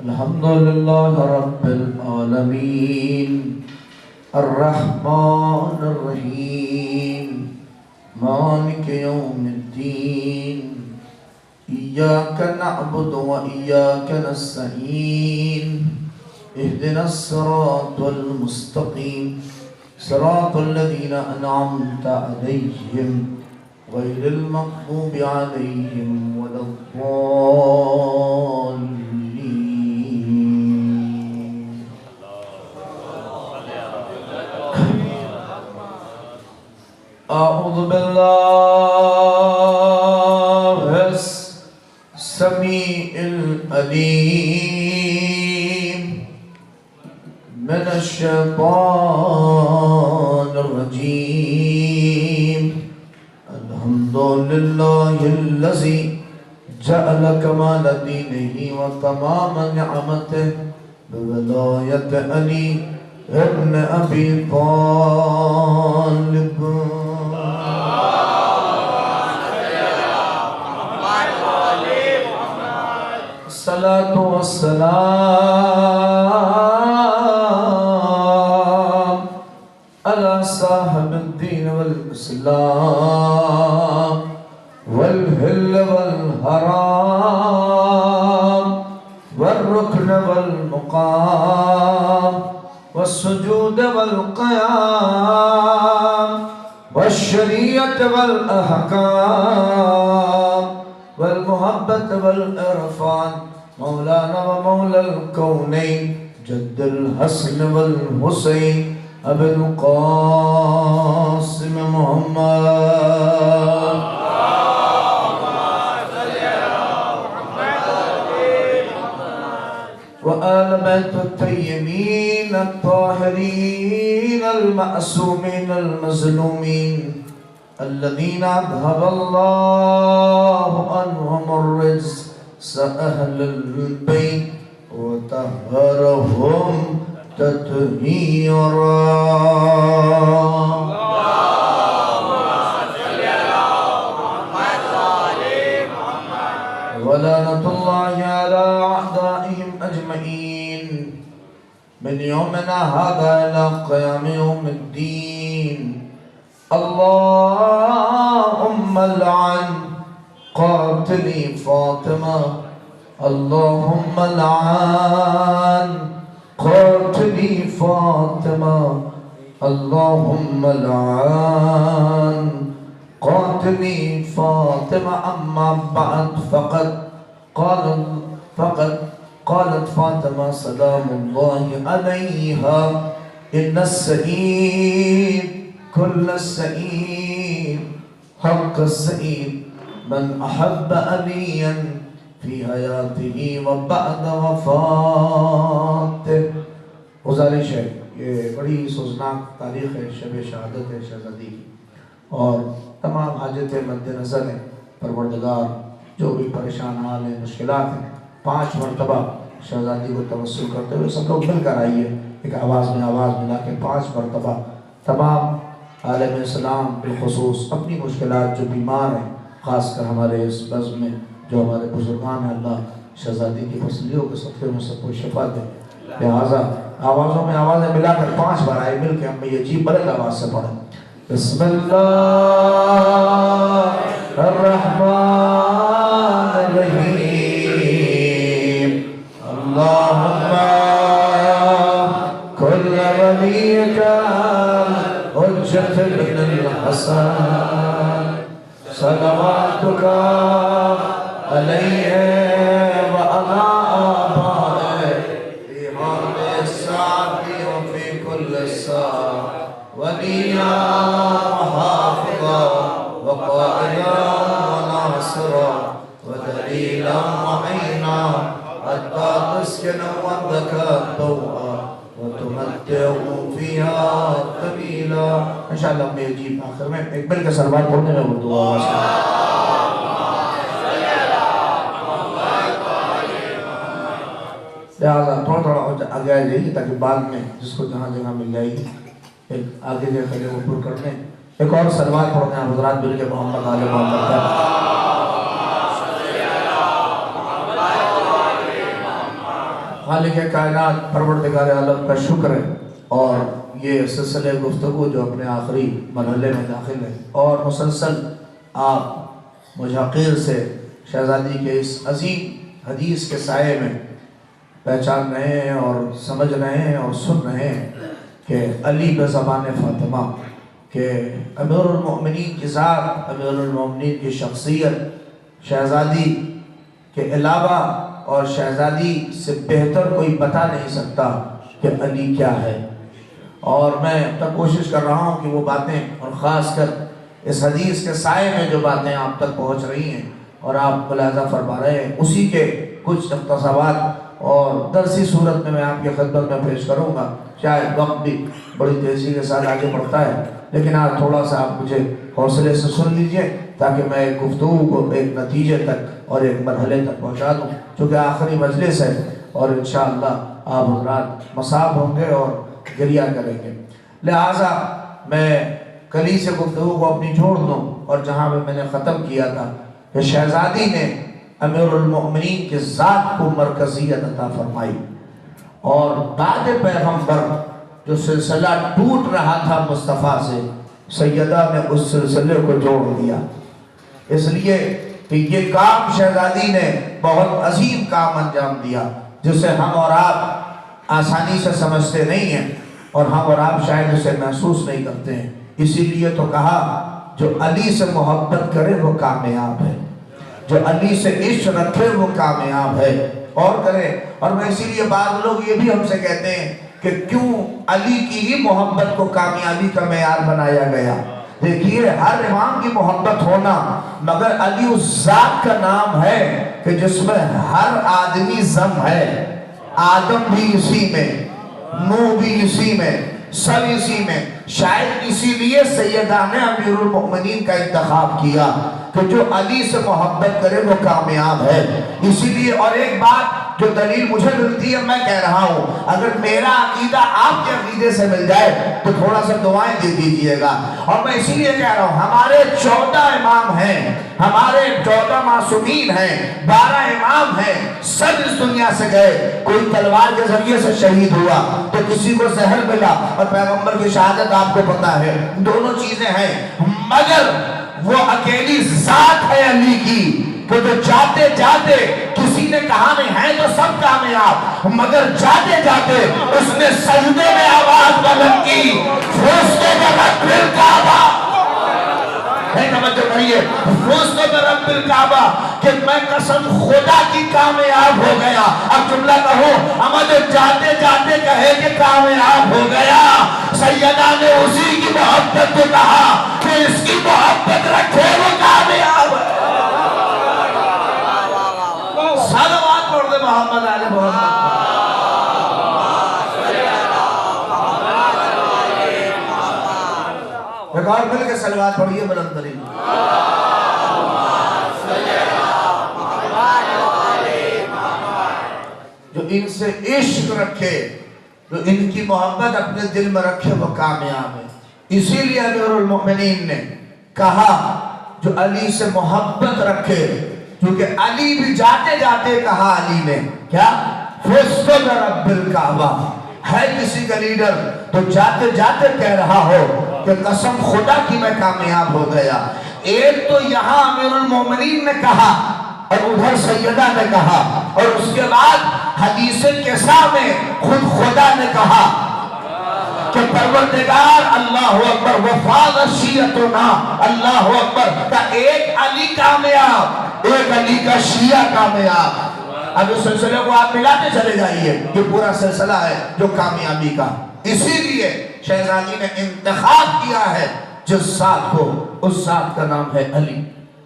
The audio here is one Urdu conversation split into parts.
الحمد لله رب العالمين الرحمن الرحيم مالك يوم الدين إياك نعبد وإياك نستعين اهدنا الصراط المستقيم صراط الذين أنعمت عليهم غير المغضوب عليهم ولا الضالين. أعوذ بالله السميع العليم من الشيطان الرجيم. الحمد لله الذي جعل كمال دينه وتمام نعمته بولاية علي ابن أبي طالب. الصلاة والسلام على صاحب الدين والإسلام والهل والحرام والركن والمقام والسجود والقيام والشريعة والأحكام والمحبة والإرفان مولانا ومولى الكونين جد الحسن والحسين أبي القاسم محمد وآل بيت الطيبين الطاهرين المعصومين المظلومين الذين أذهب الله عنهم الرجس أهل البيت وطهرهم تطهيرا. ولعنة الله على أعدائهم أجمعين من يومنا هذا إلى قيام يوم الدين. اللهم لعن قاتلي فاطمة. اللهم لعن قاتلي فاطمة. اللهم لعن قاتلي فاطمة. أما بعد قالت فاطمة سلام الله عليها إن السعيد كل السعيد حق السعيد من أحب عليا في حياته وبعد وفاته. گزارش ہے، یہ بڑی سوزناک تاریخ ہے، شب شہادت ہے شہزادی کی، اور تمام حاجتیں مد نظر ہیں. پروردگار جو بھی پریشان حال ہیں، مشکلات ہیں، 5 مرتبہ شہزادی کو توسل کرتے ہوئے سب لوگ مل کر آئیے، ایک آواز میں آواز ملا کے 5 مرتبہ تمام عالم اسلام بالخصوص اپنی مشکلات جو بیمار ہیں، خاص کر ہمارے اس بزم میں جو ہمارے بزرگان ہیں، اللہ شہزادی کی فصلیوں کے صدقے میں سب کو شفا دے. لہٰذا آوازوں میں آوازیں ملا کر 5 بار آئے، مل کے ہم یہ عجیب بلند آواز سے پڑھیں. بسم اللہ الرحمن الرحیم. اللہم کل ولیک حجت بن الحسن صلواتک علیہ وعلا آبائے فی حال الساعی وفی کل ساعہ ولیا وحافظا وقائدا وناصرا ودلیلا وعینا حتی تسکن وندک الضوء وتمتعوا فيها طويلا. انشاءاللہ ہم نے عجیب آخر میں ایک مل کے سلوات پڑھنے میں اردو آواز ہے. لہٰذا تھوڑا تھوڑا آگے آ جائیے تاکہ بعد میں جس کو جہاں جگہ مل جائے گی ایک آگے کے خلے کو پر کرنے ایک اور سلوات پڑھنے ہیں حضرات مل کے محمد آل محمد کا. خالق کائنات پروردگار عالم کا شکر ہے، اور یہ سلسلہ گفتگو جو اپنے آخری مرحلے میں داخل ہے، اور مسلسل آپ مجھقیر سے شہزادی کے اس عظیم حدیث کے سائے میں پہچان رہے ہیں اور سمجھ رہے ہیں اور سن رہے ہیں کہ علی بزبان فاطمہ کہ امیر المؤمنین کی ذات، امیر المؤمنین کی شخصیت، شہزادی کے علاوہ اور شہزادی سے بہتر کوئی بتا نہیں سکتا کہ علی کیا ہے۔ اور میں اب تک کوشش کر رہا ہوں کہ وہ باتیں، اور خاص کر اس حدیث کے سائے میں جو باتیں آپ تک پہنچ رہی ہیں اور آپ ملاحظہ فرما رہے ہیں، اسی کے کچھ اقتصابات اور درسی صورت میں آپ کی خدمت میں پیش کروں گا۔ شاید وقت بھی بڑی تیزی کے ساتھ آگے بڑھتا ہے، لیکن آج تھوڑا سا آپ مجھے حوصلے سے سن لیجئے تاکہ میں ایک گفتگو کو ایک نتیجے تک اور ایک مرحلے تک پہنچا دوں، چونکہ آخری مجلس ہے اور انشاءاللہ آپ حضرات مصاب ہوں گے اور گریہ کریں گے۔ لہٰذا میں کلی سے گفتگو کو اپنی چھوڑ دوں اور جہاں میں نے ختم کیا تھا کہ شہزادی نے امیر المؤمنین کے ذات کو مرکزیت عطا فرمائی، اور بعد پیغمبر جو سلسلہ ٹوٹ رہا تھا مصطفیٰ سے، سیدہ نے اس سلسلے کو جوڑ دیا۔ اس لیے کہ یہ کام شہزادی نے بہت عظیم کام انجام دیا، جسے ہم اور آپ آسانی سے سمجھتے نہیں ہیں، اور ہم اور آپ شاید اسے محسوس نہیں کرتے ہیں۔ اسی لیے تو کہا جو علی سے محبت کرے وہ کامیاب ہے، جو علی سے عشق رکھے وہ کامیاب ہے، اور کرے۔ اور میں اسی لیے بعض لوگ یہ بھی ہم سے کہتے ہیں کہ کیوں علی کی ہی محبت کو کامیابی کا معیار بنایا گیا۔ دیکھیے ہر امام کی محبت ہونا، مگر علی اس ذات کا نام ہے کہ جس میں ہر آدمی ضم ہے، آدم بھی اسی میں، نوح بھی اسی میں، سب اسی میں۔ شاید اسی لیے سیدہ نے امیر المؤمنین کا انتخاب کیا کہ جو علی سے محبت کرے وہ کامیاب ہے۔ اسی لیے، اور ایک بات جو دلیل مجھے ملتی ہے میں کہہ رہا ہوں، اگر میرا عقیدہ آپ کے عقیدے سے مل جائے تو تھوڑا سا دعائیں دے دیجئے گا۔ اور میں اسی لیے کہہ رہا ہوں ہمارے 14 امام ہیں، ہمارے 14 معصومین ہیں، 12 امام ہیں، سب اس دنیا سے گئے۔ کوئی تلوار کے ذریعے سے شہید ہوا تو کسی کو زہر ملا، اور پیغمبر کی شہادت آپ کو پتا ہے، دونوں چیزیں ہیں، مگر وہ اکیلی ذات ہے علی کی کہ جو جاتے جاتے کسی نے کہا نہیں ہے تو سب کامیاب، مگر جاتے جاتے اس نے سجدے میں آواز بلند کی، فوزتو برب الکعبہ، توجہ کریے، فوزتو برب الکعبہ، کہ میں قسم خدا کی کامیاب ہو گیا۔ اب جملہ کہو، اما جو جاتے جاتے کہے کہ کامیاب ہو گیا، سیدہ نے اسی کی محبت کو کہا کہ اس کی محبت رکھے وہ کامیاب ہے۔ صلوات پڑھ دے محمد علی محمد۔ ایک اور مل کے صلوات پڑھیے بلند ترین۔ جو ان سے عشق رکھے، جو ان کی محبت اپنے دل میں رکھے وہ کامیاب ہے۔ اسی لیے امیر المؤمنین نے کہا جو علی سے محبت رکھے، کیونکہ علی بھی جاتے جاتے کہا علی نے کیا؟ فوزتو برب الکعبہ۔ ہے کسی کا لیڈر تو جاتے جاتے کہہ رہا ہو کہ قسم خدا کی میں کامیاب ہو گیا۔ ایک تو یہاں امیر المؤمنین نے کہا اور ادھر سیدہ نے کہا، اور اس کے بعد حدیث کسا میں خود خدا نے کہا کہ پروردگار اللہ اکبر وفاظ شیعتنا، اللہ اکبر، کہ ایک علی کامیاب، ایک علی کا شیعہ کامیاب۔ اب اس سلسلے کو آپ ملاتے چلے جائیے، یہ پورا سلسلہ ہے جو کامیابی کا۔ اسی لیے شہزادی نے انتخاب کیا ہے جس ذات کو، اس ذات کا نام ہے علی،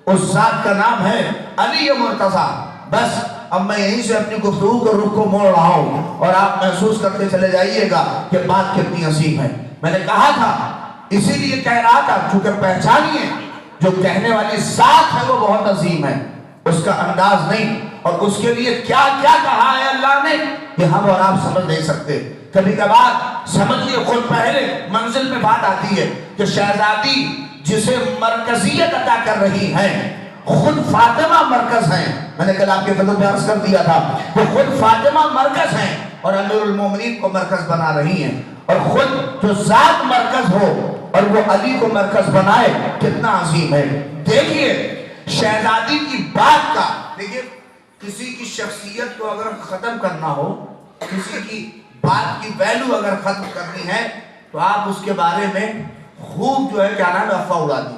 اس ذات کا نام ہے علی مرتضیٰ۔ بس اب میں یہیں سے اپنی گفتگو کو رخ کو موڑ رہا ہوں اور آپ محسوس کرتے چلے جائیے گا کہ بات کتنی عظیم ہے۔ میں نے کہا تھا، اسی لیے کہہ رہا تھا، چونکہ پہچانیے جو کہنے والی ذات ہے وہ بہت عظیم ہے، اس کا انداز نہیں، اور اس کے لیے کیا کیا کہا ہے اللہ نے یہ ہم اور آپ سمجھ نہیں سکتے۔ کبھی کبھار سمجھیے خود پہلے منزل میں بات آتی ہے کہ شہزادی جسے مرکزیت عطا کر رہی ہیں، خود فاطمہ مرکز ہیں۔ میں نے کل آپ کے خدمت میں عرض کر دیا تھا کہ خود فاطمہ مرکز ہیں، اور امیر المومنین کو مرکز بنا رہی ہیں، اور خود جو ذات مرکز ہو اور وہ علی کو مرکز بنائے، کتنا عظیم ہے۔ دیکھیے شہزادی کی بات کا، دیکھیے کسی کی شخصیت کو اگر ختم کرنا ہو، کسی کی بات کی ویلیو اگر ختم کرنی ہے تو آپ اس کے بارے میں خوب جو ہے کیا نام ہے افواہ اڑا دی۔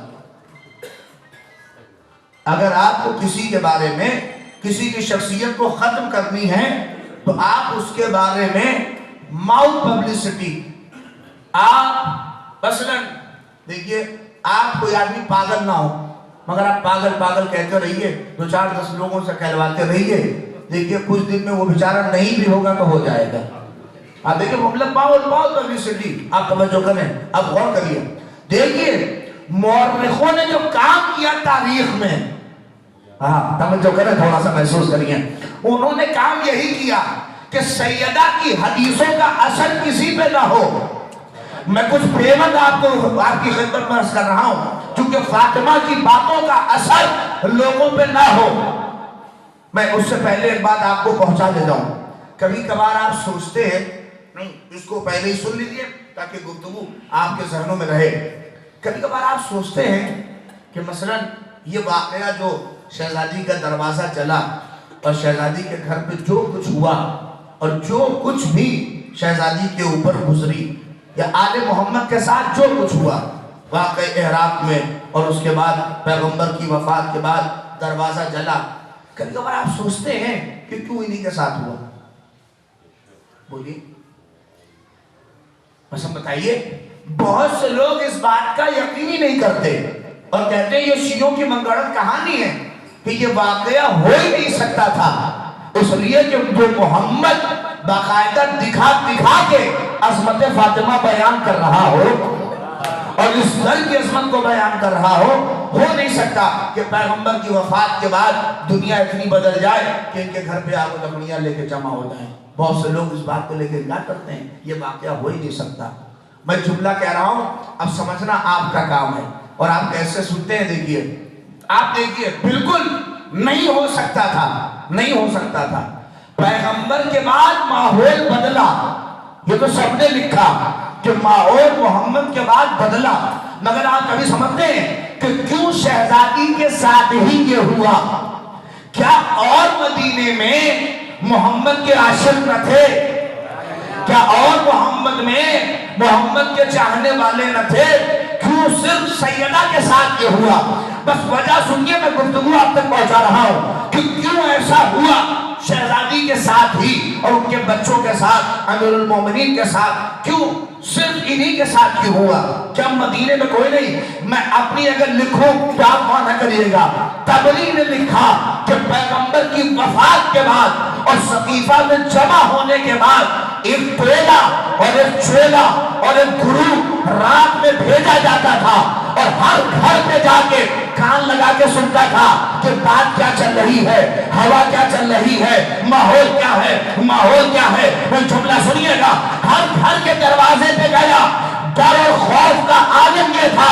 اگر آپ کو کسی کے بارے میں کسی کی شخصیت کو ختم کرنی ہے تو آپ اس کے بارے میں ماؤتھ پبلسٹی، آپ مثلا دیکھیے آپ کوئی آدمی پاگل نہ ہو مگر آپ پاگل پاگل کہتے رہیے، 2-4-10 لوگوں سے کہلواتے رہیے، دیکھیے کچھ دن میں وہ بیچارہ نہیں بھی ہوگا تو ہو جائے گا۔ آپ دیکھیں مطلب ماؤتھ پبلسٹی، آپ توجہ کریں، اب غور کریے۔ دیکھیے مورخوں نے جو کام کیا تاریخ میں، ہاں توجہ کریں، تھوڑا سا محسوس کریے، انہوں نے کام یہی کیا کہ سیدہ کی حدیثوں کا اثر کسی پہ نہ ہو۔ میں کچھ پیمند آپ کی خدمت میں عرض کر رہا ہوں، کیونکہ فاطمہ کی باتوں کا اثر لوگوں پہ نہ ہو۔ میں اس سے پہلے ایک بات آپ کو پہنچا دیتا ہوں۔ کبھی کبھار آپ سوچتے ہیں، نہیں اس کو پہلے ہی سن لیجئے تاکہ گفتگو آپ کے ذہنوں میں رہے۔ کبھی کبھار آپ سوچتے ہیں کہ مثلا یہ واقعہ جو شہزادی کا دروازہ چلا اور شہزادی کے گھر پہ جو کچھ ہوا اور جو کچھ بھی شہزادی کے اوپر گزری یا آل محمد کے ساتھ جو کچھ ہوا واقع احراق میں اور اس کے بعد پیغمبر کی وفات کے بعد دروازہ جلا، کبھی کبھار آپ سوچتے ہیں کہ کیوں انہی کے ساتھ ہوا؟ بولیے بس ہم بتائیے۔ بہت سے لوگ اس بات کا یقین ہی نہیں کرتے اور کہتے ہیں یہ شیعوں کی منگڑت کہانی ہے کہ یہ واقعہ ہو ہی نہیں سکتا تھا، اس لیے کہ جو محمد باقاعدہ دکھا کے عظمت فاطمہ بیان کر رہا ہو اور اس گھر کی عظمت کو بیان کر رہا ہو نہیں سکتا کہ پیغمبر کی وفات کے بعد دنیا اتنی بدل جائے کہ ان کے گھر پہ آگ و لکڑیاں لے کے جمع ہو جائیں۔ بہت سے لوگ اس بات کو لے کے انکار کرتے ہیں، یہ واقعہ ہو ہی نہیں سکتا۔ میں جملہ کہہ رہا ہوں، اب سمجھنا آپ کا کام ہے اور آپ کیسے سنتے ہیں۔ دیکھیے آپ دیکھیے بالکل نہیں ہو سکتا تھا، نہیں ہو سکتا تھا۔ پیغمبر کے بعد ماحول بدلا، یہ تو سب نے لکھا کہ ماحول محمد کے بعد بدلا، مگر آپ کبھی سمجھتے ہیں کہ کیوں شہزادی کے ساتھ ہی یہ ہوا؟ کیا اور مدینے میں محمد کے عاشق نہ تھے؟ کیا اور محمد میں محمد کے چاہنے والے نہ تھے؟ کیوں صرف سیدہ کے ساتھ یہ ہوا؟ بس وجہ سنیے، میں گفتگو آپ تک پہنچا رہا ہوں کہ کیوں ایسا ہوا شہزادی کے ساتھ ہی اور ان کے بچوں کے ساتھ، امیر المومنین کے ساتھ، کیوں صرف انہی کے ساتھ کیوں ہوا؟ کیا مدینے میں کوئی نہیں؟ میں اپنی اگر لکھوں کیا معنی کریے گا؟ تبری نے لکھا کہ پیغمبر کی وفات کے بعد اور سقیفہ میں جمع ہونے کے بعد ایک ٹولا اور ایک چولا اور ایک گروہ رات میں بھیجا جاتا تھا اور ہر گھر پہ جا کے کان لگا کے سنتا تھا کہ بات کیا چل رہی ہے، ہوا کیا چل رہی ہے، ماحول کیا ہے، ماحول کیا ہے۔ میں جملہ سنیے گا، ہر گھر کے دروازے پہ گیا، ڈر اور خوف کا عالم یہ تھا،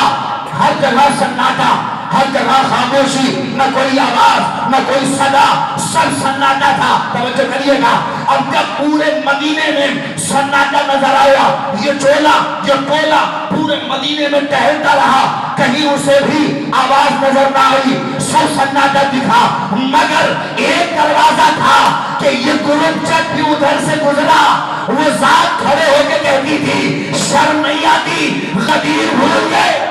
ہر جگہ سناٹا، ہر جگہ خاموشی، نہ کوئی آواز، نہ کوئی صدا، سب سناٹا تھا۔ توجہ کریے گا، اب جب پورے مدینے میں سناٹا نظر آیا، یہ چولا یہ ٹولا پورے مدینے میں ٹہلتا رہا، کہیں اسے بھی آواز نظر نہ آئی، سب سناٹا دکھا، مگر ایک دروازہ تھا کہ یہ گروپ جب بھی ادھر سے گزرا وہ ذات کھڑے ہو کے کہتی تھی شرم نہیں آتی، غدیر بھول گئے۔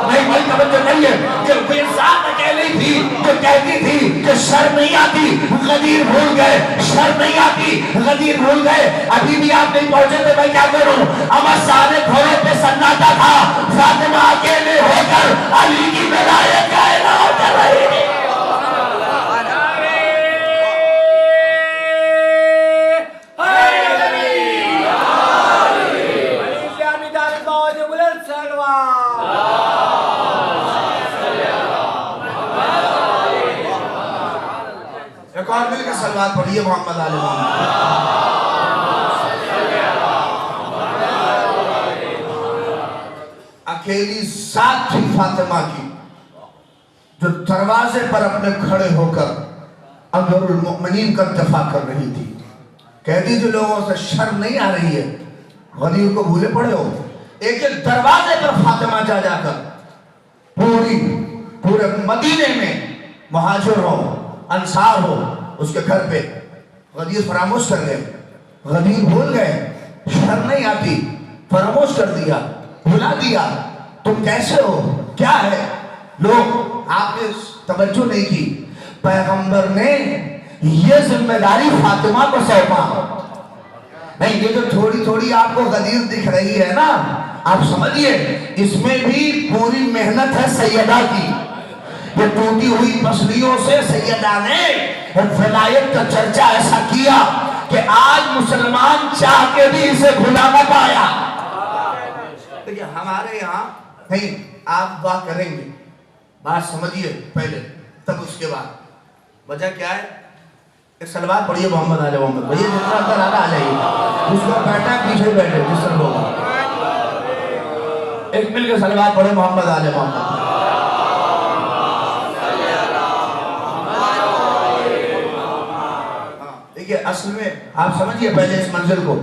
نہیں بھائی توجہ کریے کہ وہ ذات اکیلی تھی جو کہتی تھی کہ شرم نہیں آتی، غدیر بھول گئے، شرم نہیں آتی، غدیر بھول گئے۔ ابھی بھی آپ نہیں پہنچے تھے، میں کیا کروں؟ اما سارے گھروں پہ سناٹا تھا، فاطمہ اکیلے ہو کر علی کی ولایت کا اعلان کر رہی تھی۔ ایک اور مل کے صلوات پڑھیے محمد آل محمد۔ اکیلی ذات تھی فاطمہ کی جو دروازے پر اپنے کھڑے ہو کر امیر المؤمنین کا دفاع کر رہی تھی۔ کہتی تھی لوگوں سے شرم نہیں آ رہی ہے؟ غدیر کو بھولے پڑے ہو؟ ایک ایک دروازے پر فاطمہ جا جا کر پورے مدینے میں مہاجر ہو انصار ہو اس کے گھر پہ غدیر فراموش کر گئے، غدیر بھول گئے، شرم نہیں آتی، فراموش کر دیا، بھلا دیا، تم کیسے ہو، کیا ہے؟ لوگ آپ نے توجہ نہیں کی، پیغمبر نے یہ ذمہ داری فاطمہ کو سونپا۔ نہیں، یہ جو تھوڑی تھوڑی آپ کو غدیر دکھ رہی ہے نا، آپ سمجھئے اس میں بھی پوری محنت ہے سیدہ کی۔ یہ ٹوٹی ہوئی پسلیوں سے سیدہ نے ولایت کا چرچا ایسا کیا کہ آج مسلمان چاہ کے بھی اسے بھلا نہ پایا۔ دیکھیں ہمارے یہاں نہیں، آپ دعا کریں گے، بات سمجھئے پہلے تب اس کے بعد وجہ کیا ہے؟ ایک صلوات پڑھئے محمد آل محمد، بھئیے جتنا اندر آنا آ جائیے، اس کو بیٹھا پیچھے بیٹھے جس طرح ہوگا، ایک مل کے صلوات پڑھے محمد آل محمد۔ دیکھئے اصل میں آپ سمجھئے پہلے اس منزل کو،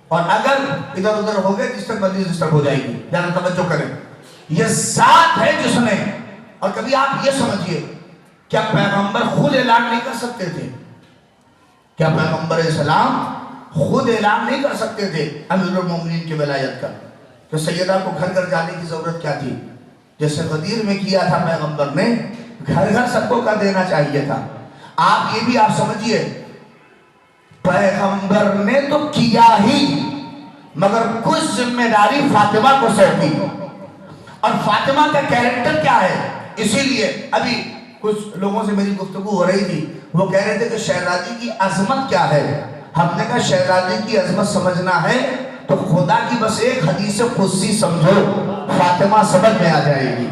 اور اگر ادھر ادھر ہو گئے جس تک منزل جس تک ہو جائے گی، جانا توجہ کریں۔ یہ ذات ہے جس نے، اور کبھی آپ یہ سمجھئے کیا پیغمبر خود اعلان نہیں کر سکتے تھے؟ کیا پیغمبر اسلام خود اعلان نہیں کر سکتے تھے امیر المومنین کی ولایت کا؟ کہ سیدہ کو گھر گھر جانے کی ضرورت کیا تھی؟ جیسے غدیر میں کیا تھا پیغمبر نے، گھر گھر سب کو کر دینا چاہیے تھا۔ آپ یہ بھی آپ سمجھئے پیغمبر نے تو کیا ہی، مگر کچھ ذمہ داری فاطمہ کو سونپی، اور فاطمہ کا کیریکٹر کیا ہے؟ اسی لیے ابھی کچھ لوگوں سے میری گفتگو ہو رہی تھی، وہ کہہ رہے تھے کہ شہزادی کی عظمت کیا ہے؟ ہم نے کہا شہزادی کی عظمت سمجھنا ہے تو خدا کی بس ایک حدیث قدسی سمجھو، فاطمہ سمجھ میں آ جائے گی۔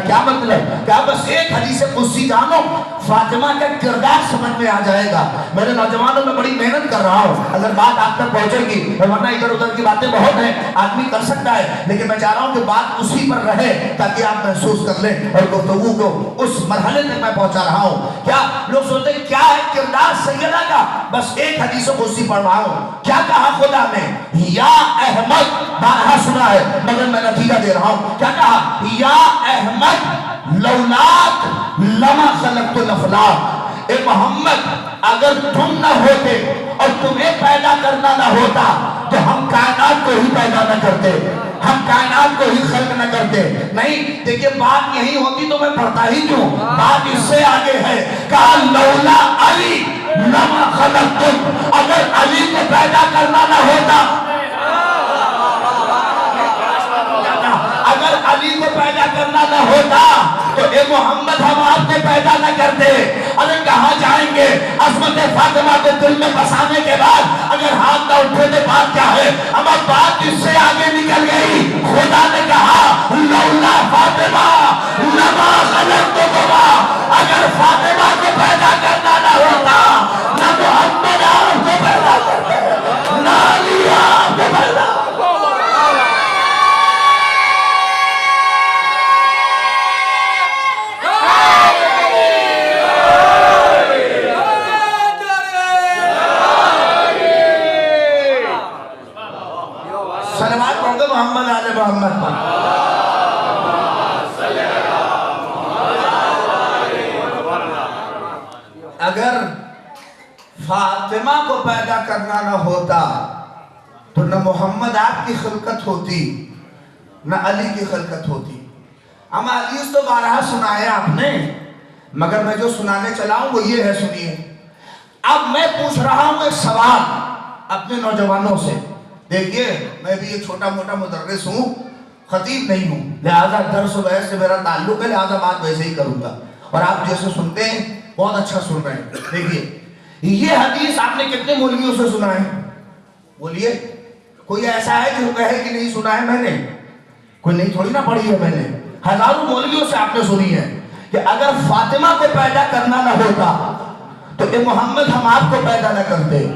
کیا مطلب؟ کیا بس ایک حدیث قدسی جانو، فاطمہ کا کردار سمجھ میں آ جائے گا۔ میرے نوجوانوں میں بڑی محنت کر رہا ہوں، اگر بات آپ تک پہنچے گی، ورنہ ادھر ادھر کی باتیں بہت ہیں، آدمی کر سکتا ہے، لیکن میں چاہ رہا ہوں کہ بات اسی پر رہے تاکہ آپ محسوس کر لیں اور گفتگو کو اس مرحلے تک میں پہنچا رہا ہوں۔ کیا لوگ سوچتے ہیں کیا ہے کردار سیدہ کا؟ بس ایک حدیث قدسی پڑھ رہا ہوں۔ کیا کہا خدا نے؟ یا احمد، بارہا سنا ہے مگر میں نتیجہ دے رہا ہوں۔ کیا کہا؟ یا احمد لولاک لما خلقت الافلاک، اے محمد اگر تم نہ ہوتے اور تمہیں پیدا کرنا نہ ہوتا تو ہم کائنات کو ہی پیدا نہ کرتے، ہم کائنات کو ہی خلق نہ کرتے۔ نہیں، دیکھیں بات یہی ہوتی تو میں پڑھتا ہی کیوں؟ بات اس سے آگے ہے، کہا لولا علی لما خلقتم، اگر علی کو پیدا کرنا نہ ہوتا، اگر علی کو پیدا کرنا نہ ہوتا تو اے محمد ہم آپ کو پیدا نہ کرتے۔ ارے کہاں جائیں گے؟ عظمت فاطمہ کو دل میں بسانے کے بعد اگر ہاتھ نہ اٹھے تو بات کیا ہے؟ اما بات اس سے آگے نکل گئی۔ خدا نے کہا لولا فاطمہ لما خلقتکما، اگر فاطمہ کو پیدا کرنا نہ ہوتا نہ محمد آپ کو پیدا کرتے، نہ علی آپ کو پیدا۔ محمد آل محمد پر اگر فاطمہ کو پیدا کرنا نہ ہوتا تو نہ محمد آپ کی خلقت ہوتی نہ علی کی خلقت ہوتی۔ ہم حدیث تو بارہا سنائے آپ نے، مگر میں جو سنانے چلا ہوں وہ یہ ہے، سنیے۔ اب میں پوچھ رہا ہوں ایک سوال اپنے نوجوانوں سے۔ دیکھئے میں بھی ایک چھوٹا موٹا مدرس ہوں، خطیب نہیں ہوں، لہذا درس و بحث سے میرا تعلق ہے، لہذا بات ویسے ہی کروں گا، اور آپ جیسے سنتے ہیں بہت اچھا سن رہے ہیں۔ دیکھئے یہ حدیث آپ نے کتنے مولویوں سے سنا ہے؟ بولیے، کوئی ایسا ہے جو کہے کہ نہیں سنا ہے میں نے؟ کوئی نہیں تھوڑی نہ پڑھی ہے میں نے، ہزاروں مولویوں سے آپ نے سنی ہے کہ اگر فاطمہ کو پیدا کرنا نہ ہوتا تو اے محمد ہم آپ کو پیدا نہ کرتے۔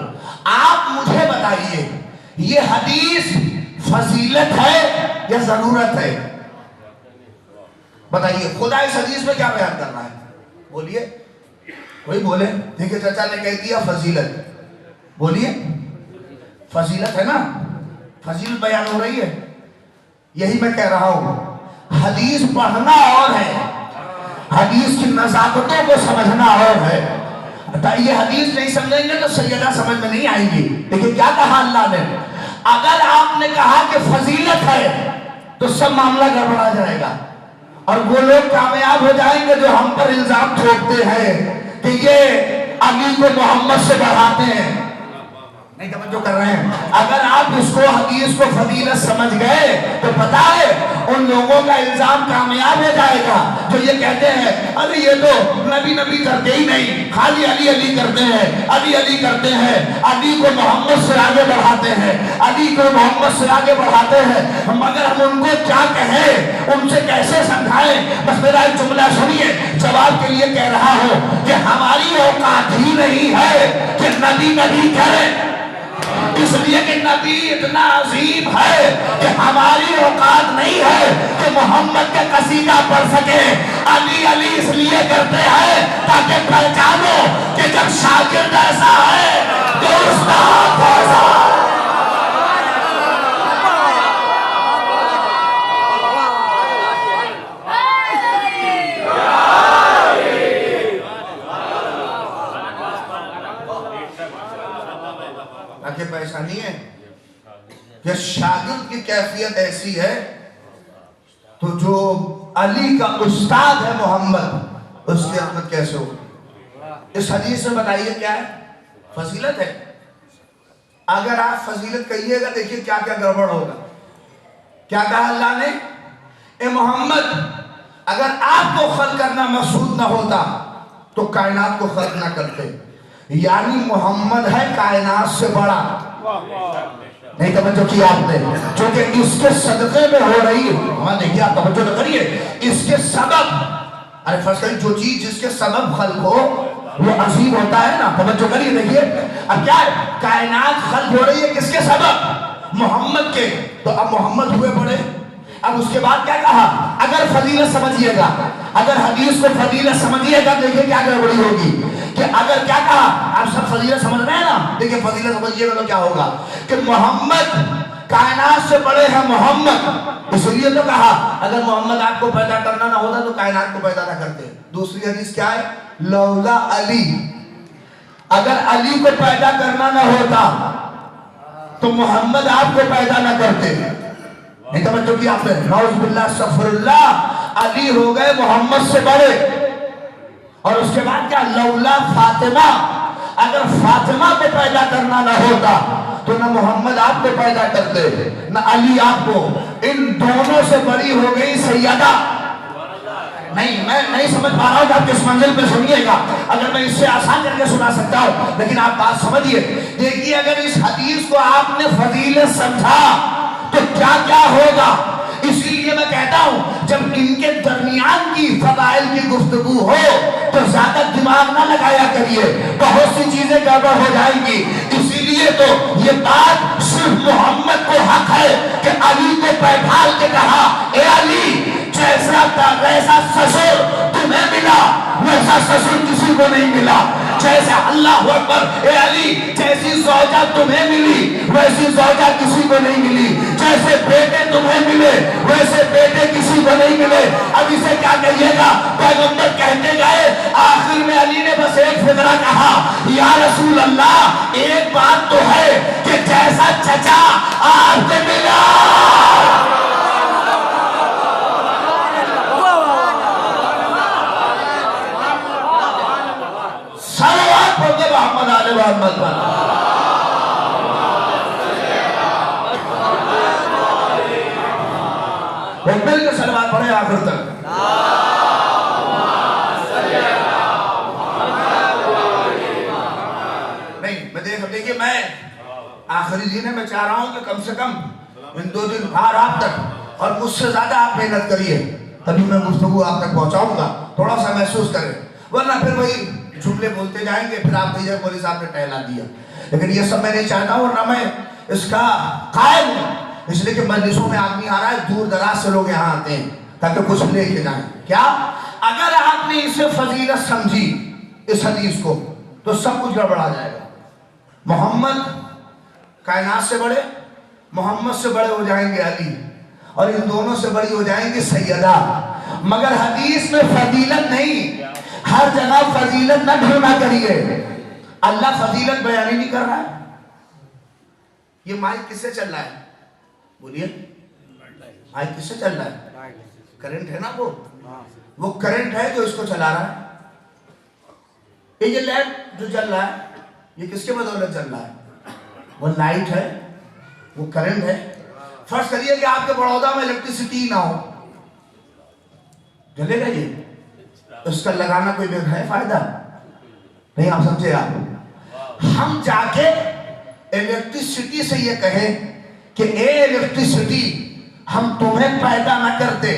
آپ مجھے بتائیے یہ حدیث فضیلت ہے یا ضرورت ہے؟ بتائیے خدا اس حدیث میں کیا بیان کرنا ہے؟ بولیے، کوئی بولے؟ دیکھیں چچا نے کہہ دیا فضیلت، بولیے فضیلت ہے نا، فضیلت بیان ہو رہی ہے. یہی میں کہہ رہا ہوں، حدیث پڑھنا اور ہے، حدیث کی نزاکتوں کو سمجھنا اور ہے. یہ حدیث نہیں سمجھیں گے تو سیدہ سمجھ میں نہیں آئیں گی. لیکن کیا کہا اللہ نے؟ اگر آپ نے کہا کہ فضیلت ہے تو سب معاملہ گڑبڑا جائے گا، اور وہ لوگ کامیاب ہو جائیں گے جو ہم پر الزام ٹھوکتے ہیں کہ یہ علی کو محمد سے بڑھاتے ہیں. نہیں توجہ کر رہے ہیں؟ اگر آپ اس کو حدیث کو فضیلت سمجھ گئے تو پتہ ہے ان لوگوں کا الزام کامیاب ہو جائے گا جو یہ کہتے ہیں ارے یہ تو نبی کرتے ہی نہیں، خالی علی علی کرتے ہیں، علی علی کرتے ہیں، علی کو محمد سے آگے بڑھاتے ہیں، علی کو محمد سے آگے بڑھاتے ہیں. مگر ہم ان کو کیا کہیں، ان سے کیسے سمجھائیں؟ بس میرا ایک جملہ سنیے، جواب کے لیے کہہ رہا ہوں کہ ہماری اوقات ہی نہیں ہے کہ نبی کریں، اس لیے کہ نبی اتنا عظیم ہے کہ ہماری اوقات نہیں ہے کہ محمد کا قصیدہ پڑھ سکے. علی علی اس لیے کرتے ہیں تاکہ پہچانو کہ جب شاگرد ایسا ہے تو استاد ایسا ہے. ایسا نہیں ہے کہ شاگرد کی کیفیت ایسی ہے تو جو علی کا استاد ہے محمد، اس کی احمد کیسے ہو؟ اس حدیث میں بتائیے کیا ہے؟ فضیلت ہے. اگر آپ فضیلت کہیے گا دیکھیے کیا کیا گڑبڑ ہوگا. کیا کہا اللہ نے؟ اے محمد اگر آپ کو خلق کرنا مقصود نہ ہوتا تو کائنات کو خلق نہ کرتے. یعنی محمد ہے کائنات سے بڑا. نہیں توجہ کی آپ نے؟ چونکہ اس کے صدقے میں ہو رہی ہے. ہاں دیکھیے آپ توجہ نہ کریے، اس کے سبب، ارے فرض کریں جو چیز جس کے سبب خلق ہو وہ عظیم ہوتا ہے نا. توجہ کریے دیکھیے اب کیا ہے، کائنات خلق ہو رہی ہے کس کے سبب؟ محمد کے. تو اب محمد ہوئے بڑے. اب اس کے بعد کیا کہا؟ اگر فضیلت سمجھیے گا، اگر حدیث کو فضیلت سمجھیے گا دیکھیے کیا گڑبڑی ہوگی. کہ اگر کیا کہا، آپ سب فضیلت سمجھ رہے ہیں نا، دیکھیں فضیلت سمجھیے گا تو کیا ہوگا کہ محمد کائنات سے بڑے ہیں. محمد اس لیے تو کہا اگر محمد آپ کو پیدا کرنا نہ ہوتا تو کائنات کو پیدا نہ کرتے. دوسری حدیث کیا ہے؟ لولا علی، اگر علی کو پیدا کرنا نہ ہوتا تو محمد آپ کو پیدا نہ کرتے. نہیں توجہ کی آپ نے؟ نعوذ باللہ استغفر اللہ، علی ہو گئے محمد سے بڑے. اور اس کے بعد کیا؟ لولا فاطمہ، اگر فاطمہ کو پیدا کرنا نہ ہوتا تو نہ محمد آپ کو پیدا کرتے نہ علی آپ کو. ان دونوں سے بڑی ہو گئی سیدہ. نہیں میں نہیں سمجھ پا رہا ہوں کہ آپ کس منزل پہ سنیے گا، اگر میں اس سے آسان کر کے سنا سکتا ہوں، لیکن آپ بات سمجھیے. دیکھیے اگر اس حدیث کو آپ نے فضیلت سمجھا تو کیا کیا ہوگا. اسی لیے میں کہتا ہوں جب ان کے درمیان کی فضائل کی گفتگو ہو تو زیادہ دماغ نہ لگایا کریے، بہت سی چیزیں گڑبڑ ہو جائیں گی. اسی لیے تو یہ بات صرف محمد کو حق ہے کہ علی کو بیٹھال کے کہا اے علی ویسا سسر تمہیں ملا ویسا سسر کسی کو نہیں ملا. جیسے اللہ اکبر، اے علی جیسی زوجہ تمہیں ملی ویسی زوجہ کسی کو نہیں ملی. جیسے بیٹے تمہیں ملے ویسے بیٹے کسی کو نہیں ملے. اب اسے کیا کہیے گا؟ پیغمبر کہتے گئے، آخر میں علی نے بس ایک فقرہ کہا، یا رسول اللہ ایک بات تو ہے کہ جیسا چچا آپ کو ملا. صلوات پڑھ دے محمد آل محمد پر. وہ مل کے صلوات پڑھے آخر تک. نہیں میں دیکھیے میں آخری دن ہے، میں چاہ رہا ہوں کہ کم سے کم ان 2 دن بھار آپ تک، اور مجھ سے زیادہ آپ محنت کریے تبھی میں گفتگو آپ تک پہنچاؤں گا. تھوڑا سا محسوس کریں، ورنہ پھر وہی جملے بولتے جائیں گے، پھر آپ کہیے مولوی صاحب نے ٹہلا دیا. لیکن یہ سب میں نہیں چاہتا ہوں، نہ میں اس کا قائل ہوں. اس لیے کہ مجلسوں میں آدمی آ رہا ہے، دور دراز سے لوگ یہاں آتے ہیں تاکہ کچھ لے کے جائیں. کیا اگر آپ نے اسے فضیلت سمجھی اس حدیث کو تو سب کچھ گڑبڑا جائے گا. محمد کائنات سے بڑے محمد سے بڑے ہو جائیں گے علی، اور ان دونوں سے بڑی ہو جائیں گے سیدہ۔ مگر حدیث میں فضیلت نہیں، ہر جگہ فضیلت نہ ڈھونڈا کریے، اللہ فضیلت بیان ہی نہیں کر رہا ہے۔ یہ مائک کس سے چل رہا ہے؟ بولیے، مائک کس سے چل رہا ہے؟ کرنٹ ہے نا، وہ کرنٹ ہے جو اس کو چلا رہا ہے۔ یہ لائٹ جو چل رہا ہے یہ کس کے بدولت چل رہا ہے؟ وہ لائٹ ہے، وہ کرنٹ ہے۔ فرض کریے کہ آپ کے بڑودہ میں الیکٹریسٹی نہ ہو، جلے گا یہ؟ اس کا لگانا کوئی بے ہے فائدہ نہیں، آپ سمجھے؟ آپ ہم جا کے الیکٹریسٹی سے یہ کہیں کہ اے الیکٹریسٹی، ہم تمہیں پیدا نہ کرتے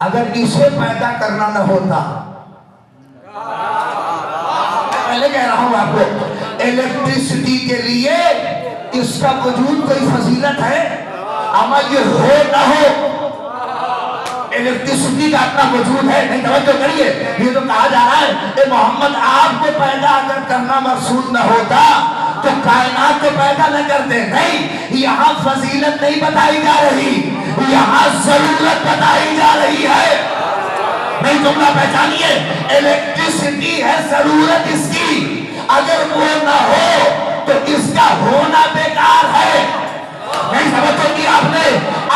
اگر اسے پیدا کرنا نہ ہوتا۔ پہلے کہہ رہا ہوں آپ کو، الیکٹریسٹی کے لیے اس کا وجود کوئی فضیلت ہے؟ اما یہ ہو نہ ہو، الیکٹریسٹی کا اپنا وجود ہے۔ نہیں، توجہ کریے، یہ تو کہا جا رہا ہے کہ محمد آپ کو پیدا اگر کرنا مقصود نہ ہوتا تو کائنات کو پیدا نہ کرتے۔ نہیں، یہاں فضیلت نہیں بتائی جا رہی، یہاں ضرورت بتائی جا رہی ہے۔ نہیں، جملہ پہچانیے، الیکٹریسٹی ہے ضرورت اس کی، اگر وہ نہ ہو تو اس کا ہونا بیکار ہے۔ نہیں سمجھو کہ آپ نے،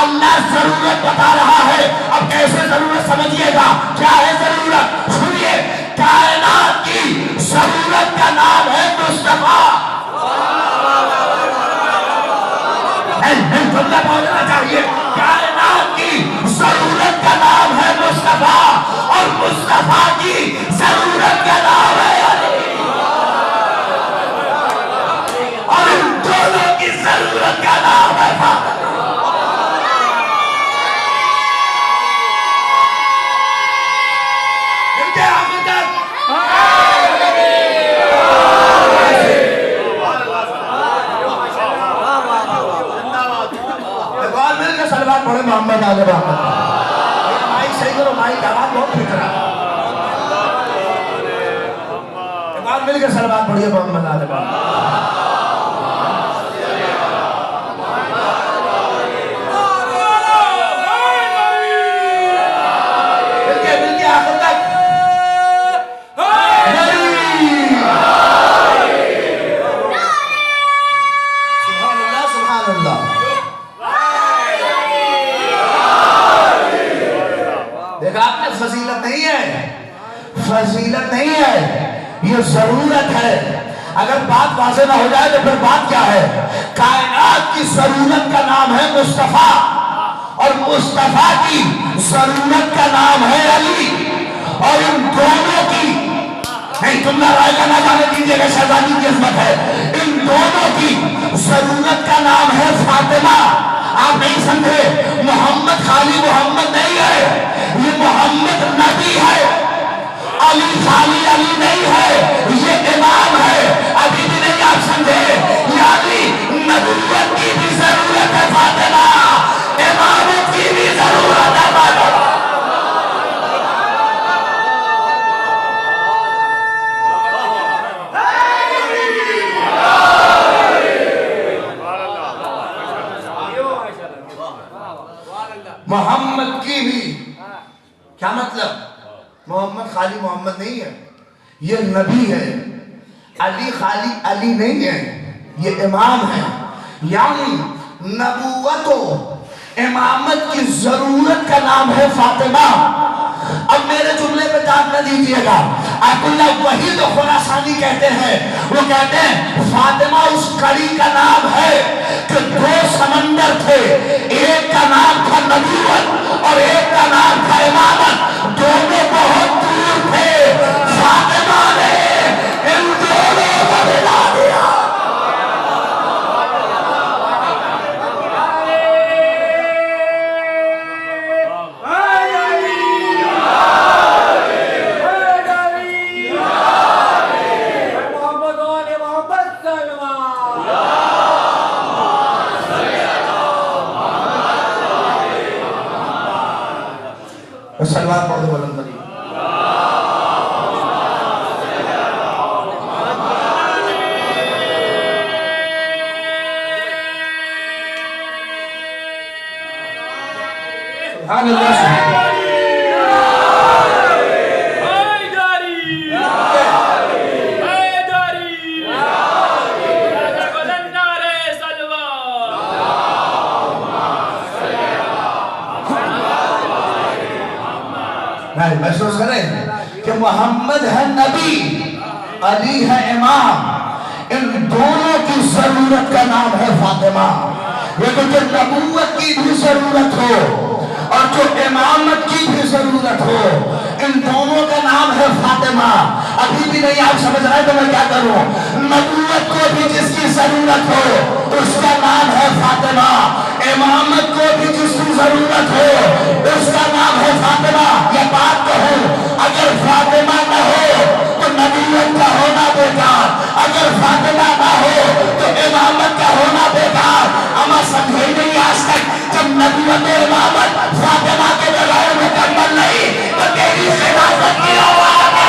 اللہ ضرورت بتا رہا ہے۔ اب کیسے ضرورت سمجھئے گا؟ کیا ہے ضرورت؟ سنیے، کائنات کی ضرورت کا نام ہے مصطفیٰ۔ جملہ پہنچنا چاہیے، کائنات کی ضرورت کا نام ہے مصطفیٰ، اور مصطفیٰ کی ضرورت کا نام ہے علی، اور ان دونوں کی ضرورت کا نام ہے فاطمہ۔ سلوات پڑھے محمد آل محمد۔ مائک صحیح کرو، مائک آواز بہت پھٹ رہا ہے۔ ایک بار مل کے سلوات پڑھیے محمد آل محمد۔ مل کے آخر تک سبحان اللہ، سبحان اللہ۔ دیکھا آپ نے، فضیلت نہیں ہے، فضیلت نہیں ہے، یہ ضرورت ہے۔ اگر بات واضح نہ ہو جائے تو پھر بات کیا ہے؟ کائنات کی ضرورت کا نام ہے مصطفیٰ، اور مصطفیٰ کی ضرورت کا نام ہے علی، اور ان دونوں کی، نہیں جملہ رائے کا نہ جانے دیجیے کہ شہزادی کی عظمت ہے، ان دونوں کی ضرورت کا نام ہے فاطمہ۔ آپ نہیں سمجھے، محمد خالی محمد نہیں ہے، یہ محمد نبی ہے، علی خالی علی نہیں ہے، یہ امام ہے۔ ابھی بھی نہیں آپ سمجھے، یعنی نبوت کی بھی ضرورت ہے فاطمہ، امامت کی بھی ضرورت ہے فاطمہ۔ محمد کی بھی، کیا مطلب؟ محمد خالی محمد نہیں ہے، یہ نبی ہے۔ علی خالی علی نہیں ہے، یہ امام ہے۔ یعنی نبوت و امامت کی ضرورت کا نام ہے فاطمہ۔ اب میرے جملے پہ داد نہ دیجیے گا، عبداللہ وحید خراسانی کہتے ہیں، وہ کہتے ہیں فاطمہ اس کڑی کا نام ہے کہ دو سمندر تھے، ایک کا نام تھا نبوت اور ایک کا نام تھا امامت، دونوں بہت دور تھے، فاطمہ نے ان دونوں کو ملا دیا۔ سلوات پڑھ دو بلند کریے۔ سبحان اللہ محسوس کریں کہ محمد ہے نبی، علی ہے امام، ان دونوں کی ضرورت کا نام ہے فاطمہ۔ یہ جو نبوت کی بھی ضرورت ہو اور جو امامت کی بھی ضرورت ہو، ان دونوں کا نام ہے فاطمہ۔ ابھی بھی نہیں آپ سمجھ رہے تو میں کیا کروں؟ نبوت کو بھی جس کی ضرورت ہو اس کا نام ہے فاطمہ، امامت کو بھی جس کی ضرورت ہو اس کا نام ہے فاطمہ۔ یہ بات کہوں، اگر فاطمہ نہ ہو تو نبوت کا ہونا بیکار، اگر فاطمہ نہ ہو تو امامت کا ہونا بیکار۔ اما سمجھے نہیں آج تک جب نبوت و امامت فاطمہ کے بغیر مکمل نہیں تو تیری خلافت کی آواز ہے۔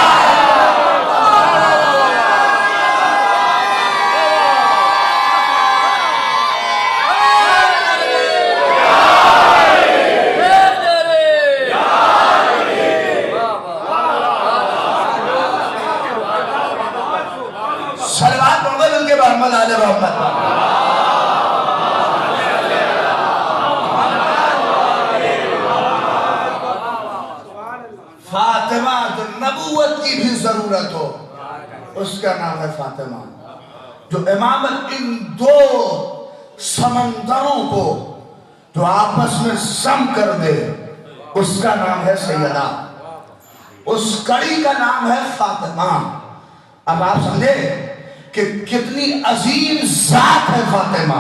صلوات پڑھ دیں ان کے محمد آل محمد۔ فاطمہ جو نبوت کی بھی ضرورت ہو اس کا نام ہے فاطمہ، جو امامت ان دو سمندروں کو جو آپس میں سم کر دے اس کا نام ہے سیدہ، اس کڑی کا نام ہے فاطمہ۔ اب آپ سمجھے کہ کتنی عظیم ذات ہے فاطمہ،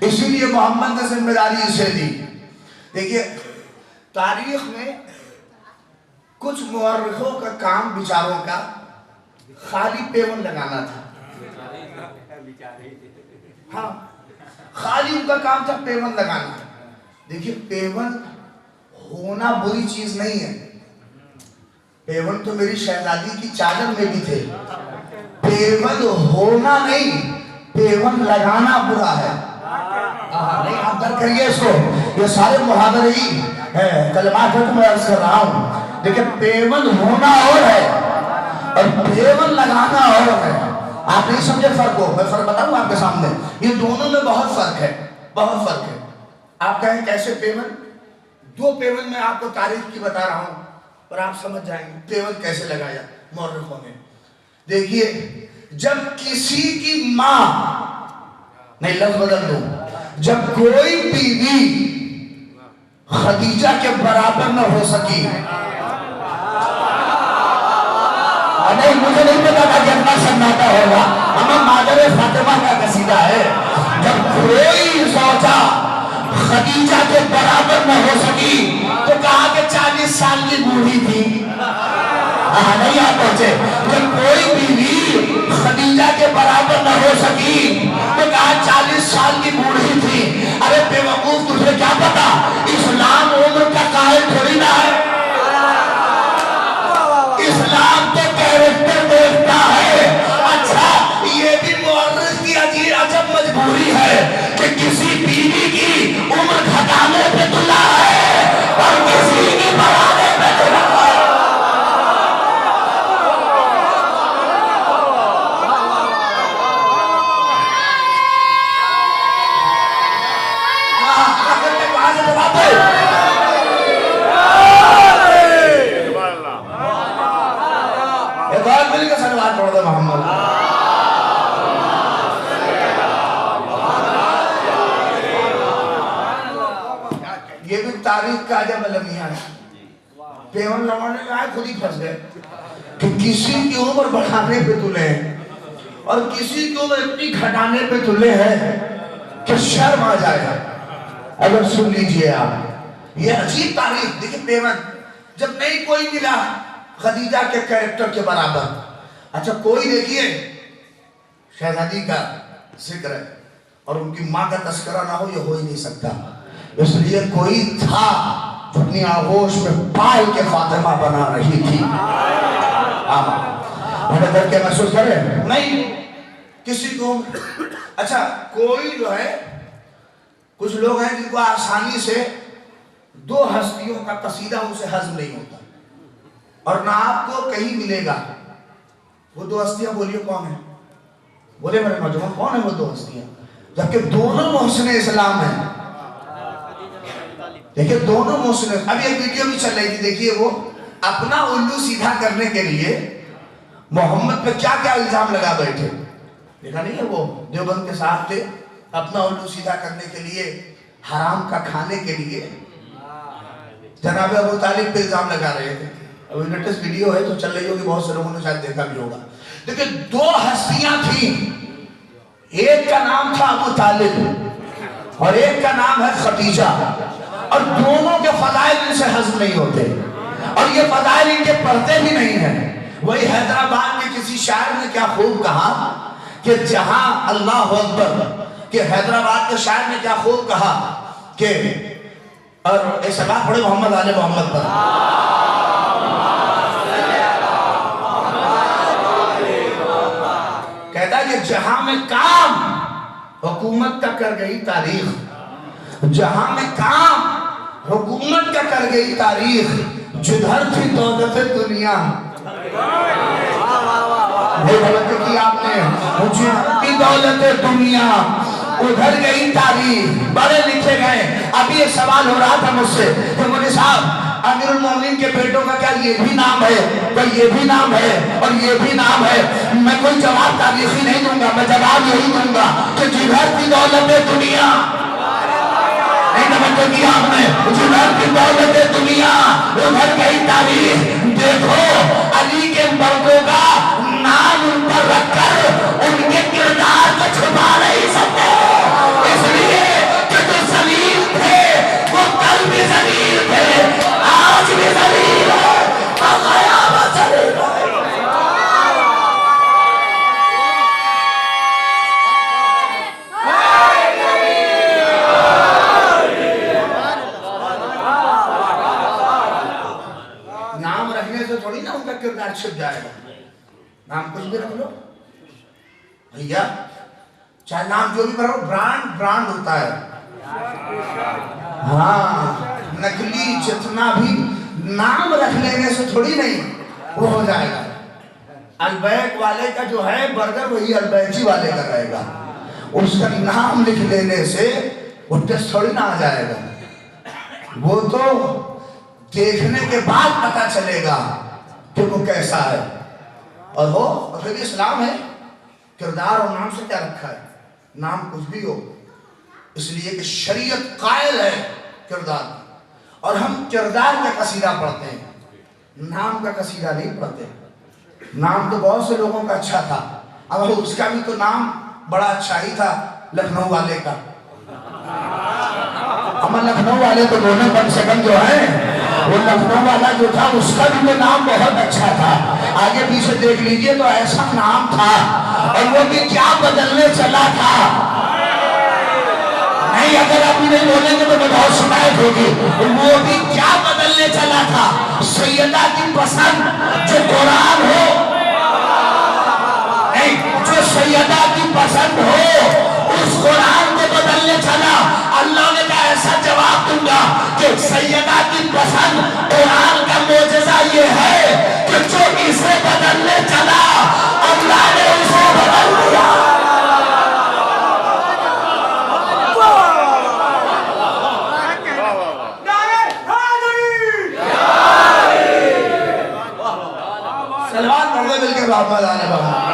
اسی لیے محمد نے ذمہ داری اسے دی۔ دیکھیے تاریخ میں کچھ مورخوں کا کام بیچاروں کا خالی پیون لگانا تھا، ہاں خالی ان کا کام تھا پیون لگانا۔ دیکھیے پیون ہونا بری چیز نہیں ہے، پیون تو میری شہزادی کی چادر میں بھی تھے، پیون ہونا نہیں پیون لگانا برا ہے۔ نہیں آپ در کریے اس کو، یہ سارے محاورے ہی کلمات ہے تو میں عرض کر رہا ہوں، لیکن پیون ہونا اور ہے اور پیون لگانا اور ہے۔ آپ نہیں سمجھے فرق ہو، میں فرق بتاؤں آپ کے سامنے، یہ دونوں میں بہت فرق ہے، بہت فرق ہے۔ آپ کہیں کیسے پیون؟ دو پیون میں آپ کو تاریخ کی بتا رہا ہوں اور آپ سمجھ جائیں گے پیون کیسے لگایا مورخوں نے۔ دیکھیے جب کسی کی ماں، نہیں لفظ بدل دوں، جب کوئی بیوی خدیجہ کے برابر نہ ہو سکی، نہیں مجھے نہیں پتا تھا کہ اتنا سناٹا ہوگا، ہمیں مادر فاطمہ کا قصیدہ ہے، جب کوئی زوجہ خدیجہ کے برابر نہ ہو سکی تو کہا کہ 40 سال کی بوڑھی تھی۔ نہیں آپ پہنچے، جب کوئی بیوی خدیجہ کے برابر نہ ہو سکی تو کہا 40 سال کی بوڑھی تھی۔ ارے بے وقوف تجھے کیا پتا اسلام عمر کا قائل تھوڑی نہ ہے، اسلام تو کیریکٹر دیکھتا ہے۔ اچھا یہ بھی مورخ کی عجب مجبوری ہے کہ کسی بیوی کی عمر گھٹانے پہ تلا ہے اور کسی کی بڑھانے پہ تلا ہے۔ یہ بھی تاریخ کا عجب المیہ ہے، پیون لگانے میں آئے خود ہی پھنس گئے کہ کسی کی عمر بڑھانے پہ تلے ہیں اور کسی کی عمر اتنی گھٹانے پہ تلے ہیں کہ شرم آ جائے گا۔ اگر سن لیجئے آپ یہ عجیب تاریخ، دیکھیں پیون جب نہیں کوئی ملا خدیجہ کے کریکٹر کے برابر۔ اچھا کوئی دیکھیے شہزادی کا ذکر ہے اور ان کی ماں کا تذکرہ نہ ہو، یہ ہو ہی نہیں سکتا، اس لیے کوئی تھا جو اپنی آغوش میں پال کے فاطمہ بنا رہی تھی۔ ہمیں در کے محسوس کریں نہیں کسی کو۔ اچھا کوئی جو ہے کچھ لوگ ہیں جن کو آسانی سے دو ہستیوں کا قصیدہ ان سے ہضم نہیں ہوتا اور نہ آپ کو کہیں ملے گا. وہ دو ہستیاں بولیے کون ہیں؟ بولے میرے نوجوان کون ہیں وہ دو ہستیاں؟ جبکہ دونوں محسن اسلام ہیں. دیکھیں دونوں محسن. ابھی ایک ویڈیو بھی چل رہی تھی، دیکھیے وہ اپنا الو سیدھا کرنے کے لیے محمد پہ کیا کیا الزام لگا بیٹھے. دیکھا نہیں ہے وہ دیوبند کے صاحب تھے، اپنا الو سیدھا کرنے کے لیے، حرام کا کھانے کے لیے جناب ابو طالب پہ الزام لگا رہے تھے. ابھی لیٹسٹ ویڈیو ہے تو چل رہی ہوگی، بہت سے لوگوں نے شاید دیکھا بھی ہوگا. دیکھیں دو ہستیاں تھیں، ایک کا نام تھا ابو طالب اور ایک کا نام ہے خدیجہ، اور دونوں کے فضائل ان سے ہضم نہیں ہوتے اور یہ فضائل ان کے پڑھتے بھی نہیں ہیں. وہی حیدرآباد کے کسی شاعر نے کیا خوب کہا کہ جہاں اللہ اکبر، کہ حیدرآباد کے شاعر نے کیا خوب کہا کہ، اور ایک سلام پڑھے محمد آل محمد پر. کہتا ہے کہ جہاں میں کام حکومت کا کر گئی تاریخ، جہاں میں کام حکومت کا کر گئی تاریخ، جدھر تھی دولت دنیا. وہ غلطی کی آپ نے، جدھر تھی دولت دنیا ادھر گئی تاریخ. بڑے لکھے گئے. ابھی ایک سوال ہو رہا تھا مجھ سے کہ مولوی صاحب امیر المومنین کے بیٹوں کا کیا یہ بھی نام ہے، کوئی یہ بھی نام ہے اور یہ بھی نام ہے؟ میں کوئی جواب تاریخی نہیں دوں گا، میں جواب یہی دوں گا کہ جدھر کی دولت دنیا، نہیں توجہ کیا آپ نے، جدھر کی دولت دنیا ادھر گئی تاریخ. دیکھو علی کے مردوں کا نام ان پر رکھ کر ان کے کردار کو چھپا نہیں سکتے، اس لیے کہ جو ذلیل تھے وہ کل بھی ذلیل تھے، آج بھی ذلیل ہے اور قیامت ذلیل ہے. نام رکھنے سے تھوڑی نا ان کا کردار چھپ جائے گا. نام کچھ بھی رکھ لو بھیا، چاہے نام جو بھی رکھو، برانڈ ہوتا ہے. ہاں نکلی جتنا بھی نام رکھ لینے سے تھوڑی نہیں وہ ہو جائے گا. البیک والے کا جو ہے برگر وہی البیکی والے کا رہے گا. اس کا نام لکھ لینے سے وہ ٹیسٹ تھوڑی نہ آ جائے گا. وہ تو دیکھنے کے بعد پتا چلے گا کہ وہ کیسا ہے. اور ہو مطلب اسلام ہے، کردار اور نام سے کیا رکھا ہے؟ نام کچھ بھی ہو، اس لیے کہ شریعت قائل ہے کردار، اور ہم کردار کا قصیدہ پڑھتے ہیں، نام کا قصیدہ نہیں پڑھتے. نام تو بہت سے لوگوں کا اچھا تھا، اب اس کا بھی تو نام بڑا اچھا ہی تھا، لکھنؤ والے کا. ہمیں لکھنؤ والے تو دونوں کم سے کم جو ہیں، وہ لکھنؤ والا جو تھا اس کا بھی تو نام بہت اچھا تھا. آگے پیچھے دیکھ لیجئے تو ایسا نام تھا، اور وہ بھی کیا بدلنے چلا تھا. نہیں اگر آپ نہیں بولیں گے تو میں بہت شکایت ہوگی. وہ بھی کیا بدلنے چلا تھا؟ سیدہ کی پسند جو قرآن ہو، نہیں جو سیدہ کی پسند ہو اس قرآن کو بدلنے چلا. اللہ نے کہا ایسا جواب دوں گا کہ سیدہ کی پسند قرآن کا معجزہ یہ ہے کہ جو اسے بدلنے چلا اللہ نے اسے بدل دیا. سلوات پڑھ لے مل کے محمد آل محمد.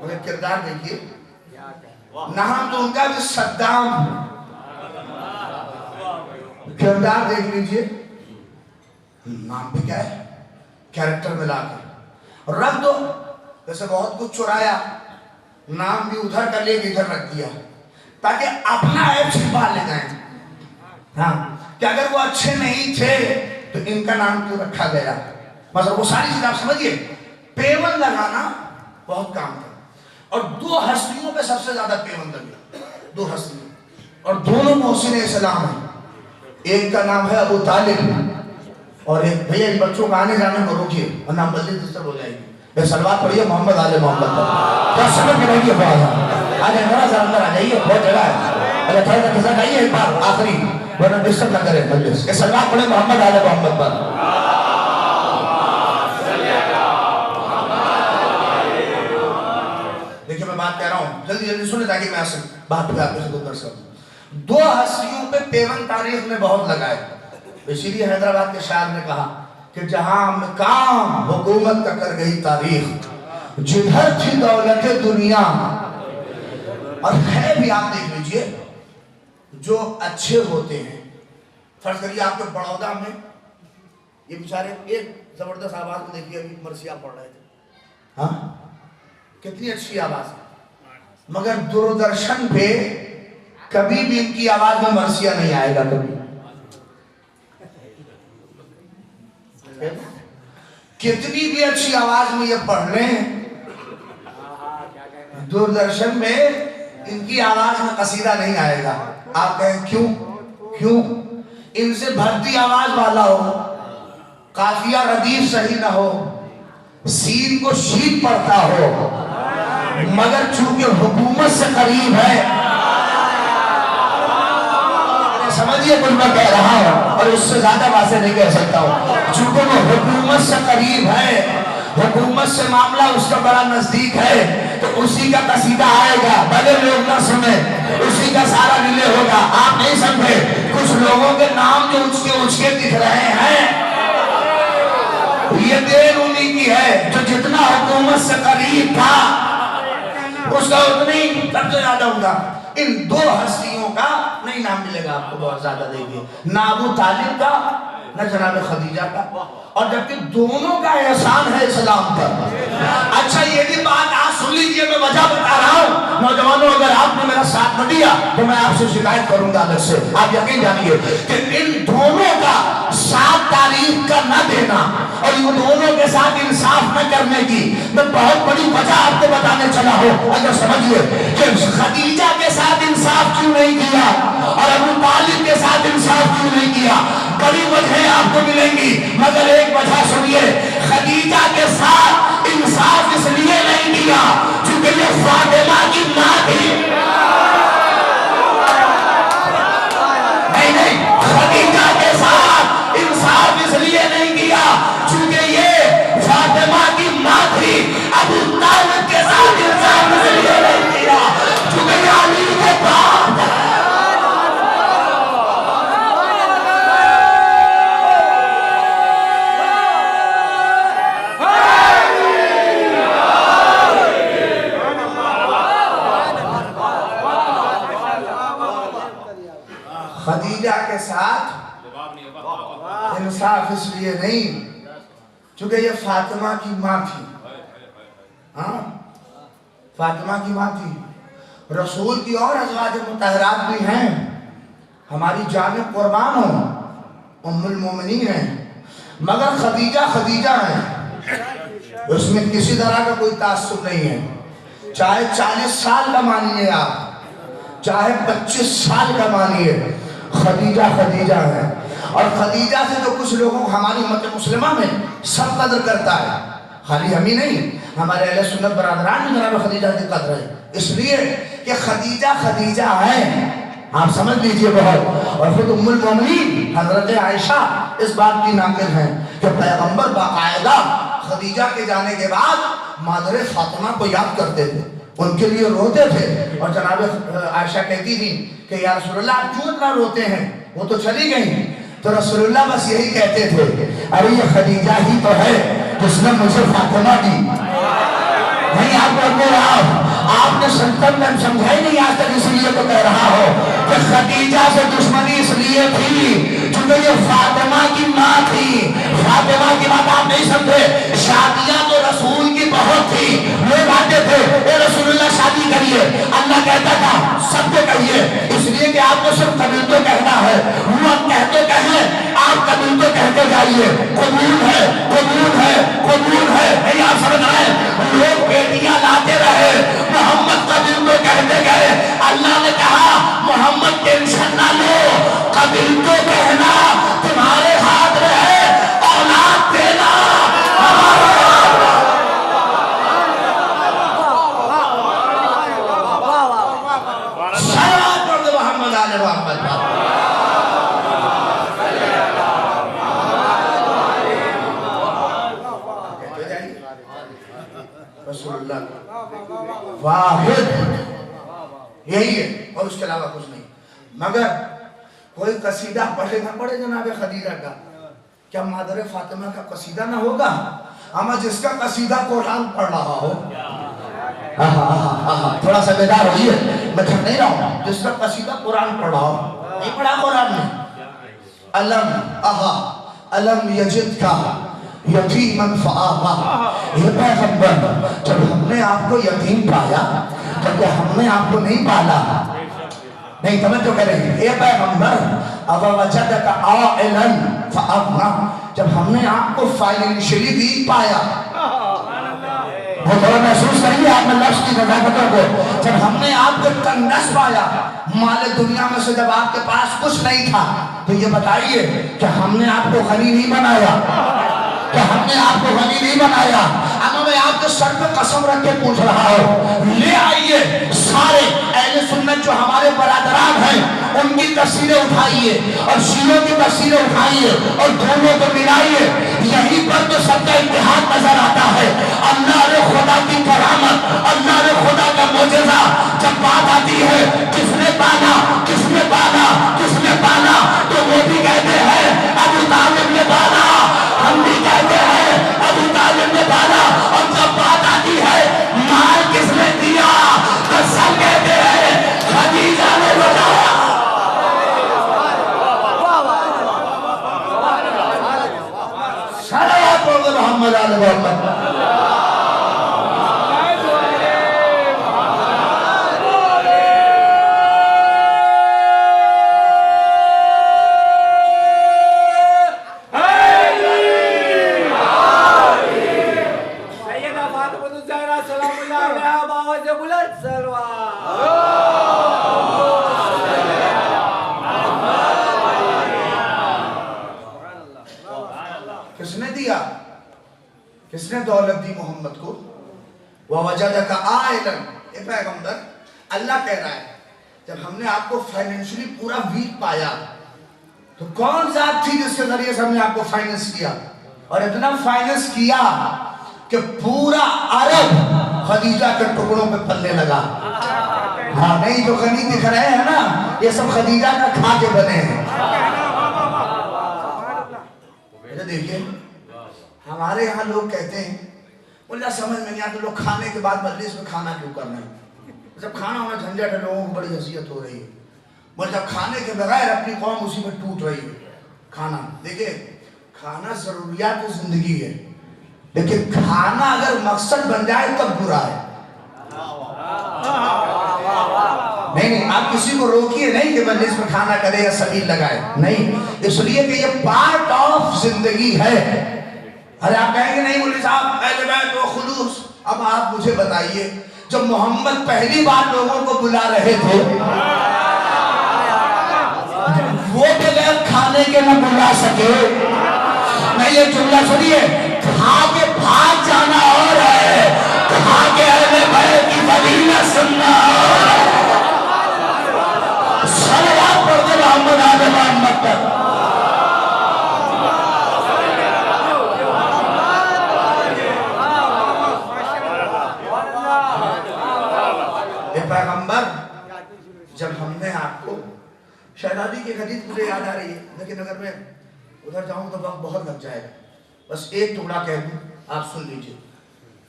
مگر کردار دیکھیے، نام تو ان کا بھی صدام. کردار دیکھ لیجئے، نام بھی کیا ہے؟ کیریکٹر ملا کر رکھ دو. جیسے بہت کچھ چرایا، نام بھی ادھر کا لے کے ادھر رکھ دیا تاکہ اپنا عیب چھپا لے جائیں. ہاں کہ اگر وہ اچھے نہیں تھے تو ان کا نام کیوں رکھا گیا. مطلب وہ ساری چیز آپ سمجھئے. پیون لگانا بہت کام تھا، اور دو ہستیوں پہ سب سے زیادہ پیون لگا. دو ہستیوں اور دونوں محسن اسلام ہیں. ایک کا نام ہے ابو طالب اور ایک بھیا ان بچوں کا آنے جانے کو روکیے ورنہ بلدی ڈسٹرب ہو جائے گی. یہ سلوات پڑھیے محمد آل محمد پر. کیا سمجھ میں رہیے بہت آج میرا ذرا اندر آ جائیے, بہت جگہ ہے. اللہ تھوڑا سا کسا گائیے ایک بار آخری, ورنہ ڈسٹرب نہ کرے مجلس. یہ سلوات پڑھے محمد آل محمد پر. دیکھیں میں بات کہہ رہا ہوں, جلدی جلدی سنیں تاکہ میں بات پہ آپ سے گزر سکوں. دو ہستیوں پہ پیون تاریخ میں بہت لگائے. اسی لیے حیدرآباد کے شاعر نے کہا کہ جہاں مقام حکومت کا کر گئی تاریخ, جدھر تھی دولت دنیا. اور ہے بھی, آپ دیکھ لیجئے جو اچھے ہوتے ہیں, فرض کریے آپ کے بڑودہ میں یہ بیچارے ایک زبردست آواز میں دیکھیے ابھی مرثیہ پڑھ رہے تھے, ہاں کتنی اچھی آواز ہے, مگر دوردرشن پہ کبھی بھی ان کی آواز میں مرثیہ نہیں آئے گا. کبھی کتنی بھی اچھی آواز میں یہ پڑھ رہے ہیں, دوردرشن میں ان کی آواز میں قصیدہ نہیں آئے گا. آپ کہیں کیوں؟ کیوں؟ ان سے بھرتی آواز والا ہو, قافیہ ردیف صحیح نہ ہو, سین کو شین پڑتا ہو, مگر چونکہ حکومت سے قریب ہے, سمجھئے کچھ میں کہہ رہا ہوں اور اس سے زیادہ باتیں نہیں کہہ سکتا ہوں. چونکہ وہ حکومت سے قریب ہے, حکومت سے معاملہ اس کا بڑا نزدیک ہے, تو اسی کا قصیدہ آئے گا, بھلے لوگ نہ سنیں, اسی کا سارا ریلے ہوگا. آپ نہیں سمجھے, کچھ لوگوں کے نام جو اونچ کے دکھ رہے ہیں, یہ دیر انہی کی ہے جو جتنا حکومت سے قریب تھا اس کا اتنی سب سے زیادہ ہوگا. ان دو ہستیوں کا نہیں نام ملے گا آپ کو بہت زیادہ, دیکھئے نہ ابو طالب کا نہ جناب خدیجہ کا, اور جبکہ دونوں کا احسان ہے اسلام پر. اچھا یہ بھی بات آپ سن لیجئے, میں وجہ بتا رہا ہوں نوجوانوں, اگر آپ نے میرا ساتھ نہ دیا تو میں آپ سے شکایت کروں گا الگ سے. آپ یقین جانیے کہ ان دونوں کا ساتھ تاریخ کا نہ دینا اور ان دونوں کے ساتھ انصاف نہ کرنے کی میں بہت بڑی وجہ آپ کو بتانے چلا ہوں. اگر سمجھئے کہ خدیجہ کے ساتھ انصاف کیوں نہیں کیا اور ابو طالب کے ساتھ انصاف کیوں نہیں کیا, بڑی وجہیں آپ کو ملیں گی, مگر ایک وجہ سنیے, خدیجہ کے ساتھ انصاف اس لیے نہیں کیا چونکہ یہ فاطمہ کی ماں تھی. نہیں, خدیجہ کے ساتھ انصاف اس لیے نہیں کیا چونکہ یہ فاطمہ کی ماں تھی. ابو طالب کے ساتھ انصاف اس لیے نہیں کیا چونکہ یہ علی کے باپ تھا. خدیجہ کے ساتھ انصاف اس لیے نہیں چونکہ یہ فاطمہ کی ماں تھی. ہاں فاطمہ کی ماں تھی. رسول کی اور ازواج مطہرات بھی ہیں, ہماری جان قربان ہو, ام المومنین ہیں, مگر خدیجہ خدیجہ ہیں, اس میں کسی طرح کا کوئی تعصب نہیں ہے. چاہے 40 سال کا مانیے آپ, چاہے 25 سال کا مانیے, خدیجہ خدیجہ ہے. اور خدیجہ سے جو کچھ لوگوں ہماری امت مسلمہ میں سب قدر کرتا ہے, خالی ہم ہی نہیں, ہمارے اہل سنت برادران بھی جناب خدیجہ کی قدر ہے, اس لیے کہ خدیجہ خدیجہ ہے. آپ سمجھ لیجئے بہت. اور خود ام المومنین حضرت عائشہ اس بات کی ناقل ہیں کہ پیغمبر باقاعدہ خدیجہ کے جانے کے بعد مادر فاطمہ کو یاد کرتے تھے, ان کے لیے روتے تھے. اور جناب عائشہ کہتی تھی کہ یا رسول اللہ آپ کیوں اتنا روتے ہیں, وہ تو چلی گئی. تو رسول اللہ بس یہی کہتے تھے, ارے یہ خدیجہ ہی تو ہے جس نے مجھے فاطمہ دی. نہیں آپ کو آپ نے سنتن میں سمجھائی نہیں آج تک, اس لیے تو کہہ رہا ہو کہ خدیجہ سے دشمنی اس لیے تھی چونکہ یہ فاطمہ کی ماں تھی. فاطمہ کی بات آپ نہیں سمجھے, شادیاں تو رسول کی بہت تھی. لوگ آتے تھے اے رسول اللہ شادی کریے, اللہ کہتا تھا سب کو کہیے, اس لیے کہ آپ کو صرف قبول تو کہنا ہے, وہ کہتے کہیں آپ قبول تو کہتے جائیے, قبول ہے قبول ہے قبول ہے. نہیں آپ سمجھ رہے ہیں, لوگ بیٹیاں لاتے رہے, محمد قبول تو کہتے گئے. اللہ نے کہا محمد ٹینشن نہ لو, قبول تو کہنا تمہارے ہاتھ میں ہے, اولاد دینا ہمارے ہاتھ. کے علاوہ کچھ نہیں. مگر کوئی قصیدہ پڑھے نہ پڑھے جناب خدیجہ کا, کیا مادر فاطمہ کا قصیدہ نہ ہوگا؟ اما جس کا قصیدہ قرآن پڑھ رہا ہو, تھوڑا سا بیدار ہوئیے, میں تھک نہیں رہا ہوں, جس کا قصیدہ قرآن پڑھ رہا ہو, نہیں پڑھا قرآن میں علم یجد کا یتیمن فآبا. یہ پیغمبر جب ہم نے آپ کو یتیم پایا تو کیا ہم نے آپ کو نہیں پالا؟ نہیں توجہ کریں. اے پیغمبر ابا وجدک عائلن فاغنا, جب ہم نے آپ کو فائنینشلی ویک پایا, وہ تھوڑا محسوس کریے آپ نے لفظ کی نزاکتوں کو, جب ہم نے آپ کو تنگس پایا, مال دنیا میں سے جب آپ کے پاس کچھ نہیں تھا, تو یہ بتائیے کہ ہم نے آپ کو غنی نہیں بنایا؟ کہ ہم نے آپ کو غنی نہیں بنایا؟ اما میں آپ کے سر پہ قسم رکھ کے پوچھ رہا ہوں, لے آئیے سارے اہل سنت جو ہمارے برادران ہیں ان کی تصویریں اٹھائیے اور شیعوں کی تصویریں اٹھائیے اور دونوں کو ملائیے, یہیں پر تو سب کا اتحاد نظر آتا ہے. اللہ نے خدا کی کرامت, اللہ نے خدا کا معجزہ, جب بات آتی ہے کس نے پالا, کس نے پالا, کس نے پالا, تو وہ بھی کہتے ہیں ابو طالب نے پالا, ہم بھی کہتے ہیں ابو طالب نے پالا. اور جب بات آتی ہے مال کس نے دیا, تو سب کہتے ہیں خدیجہ نے بتایا. صلوات محمد علیہ وسلم. کس نے دیا, کس نے دولت دی محمد کو؟ وَوَجَدَكَ عَائِلًا. اے پیغمبر اللہ کہہ رہا ہے جب ہم نے آپ کو فائنینشلی پورا ویک پایا تو کون ذات تھی جس کے ذریعے سے ہم نے آپ کو فائنینس کیا, اور اتنا فائنینس کیا کہ پورا عرب خدیجہ کے ٹکڑوں پہ پلنے لگا. ہاں نہیں جو غنی دکھ رہے ہیں نا, یہ سب خدیجہ کا کھا کے بنے ہیں. دیکھیں ہمارے یہاں لوگ کہتے ہیں مجھے سمجھ میں نہیں آتا لوگ کھانے کے بعد مجلس میں کھانا کیوں کرنا ہے, جب کھانا ہونا جھنجھٹ ہے, لوگوں کو بڑی حیثیت ہو رہی ہے, مگر جب کھانے کے بغیر اپنی قوم اسی میں ٹوٹ رہی ہے. کھانا دیکھیں, کھانا ضروریات زندگی ہے, لیکن کھانا اگر مقصد بن جائے تب برا ہے. نہیں آپ کسی کو روکیے نہیں کہ مجلس میں کھانا کرے یا سبیل لگائے, نہیں, اس لیے کہ یہ پارٹ آف زندگی ہے. ارے آپ کہیں گے نہیں مولوی صاحب اہل بیت و خلوص. اب آپ مجھے بتائیے جب محمد پہلی بار لوگوں کو بلا رہے تھے وہ بغیر کھانے کے نہ بلا سکے. میں یہ جملہ سنیے, کھا کے بھاگ جانا اور ہے, کھا کے اہل بیت کی فضیلت سننا اور ہے. صلوات پڑھتے محمد آدم محمد پر. اے پیغمبر جب ہم نے آپ کو, شہزادی کی حدیث مجھے یاد آ رہی ہے لیکن اگر میں ادھر جاؤں تو وقت بہت لگ جائے گا, بس ایک ٹکڑا کہہ دوں آپ سن لیجئے.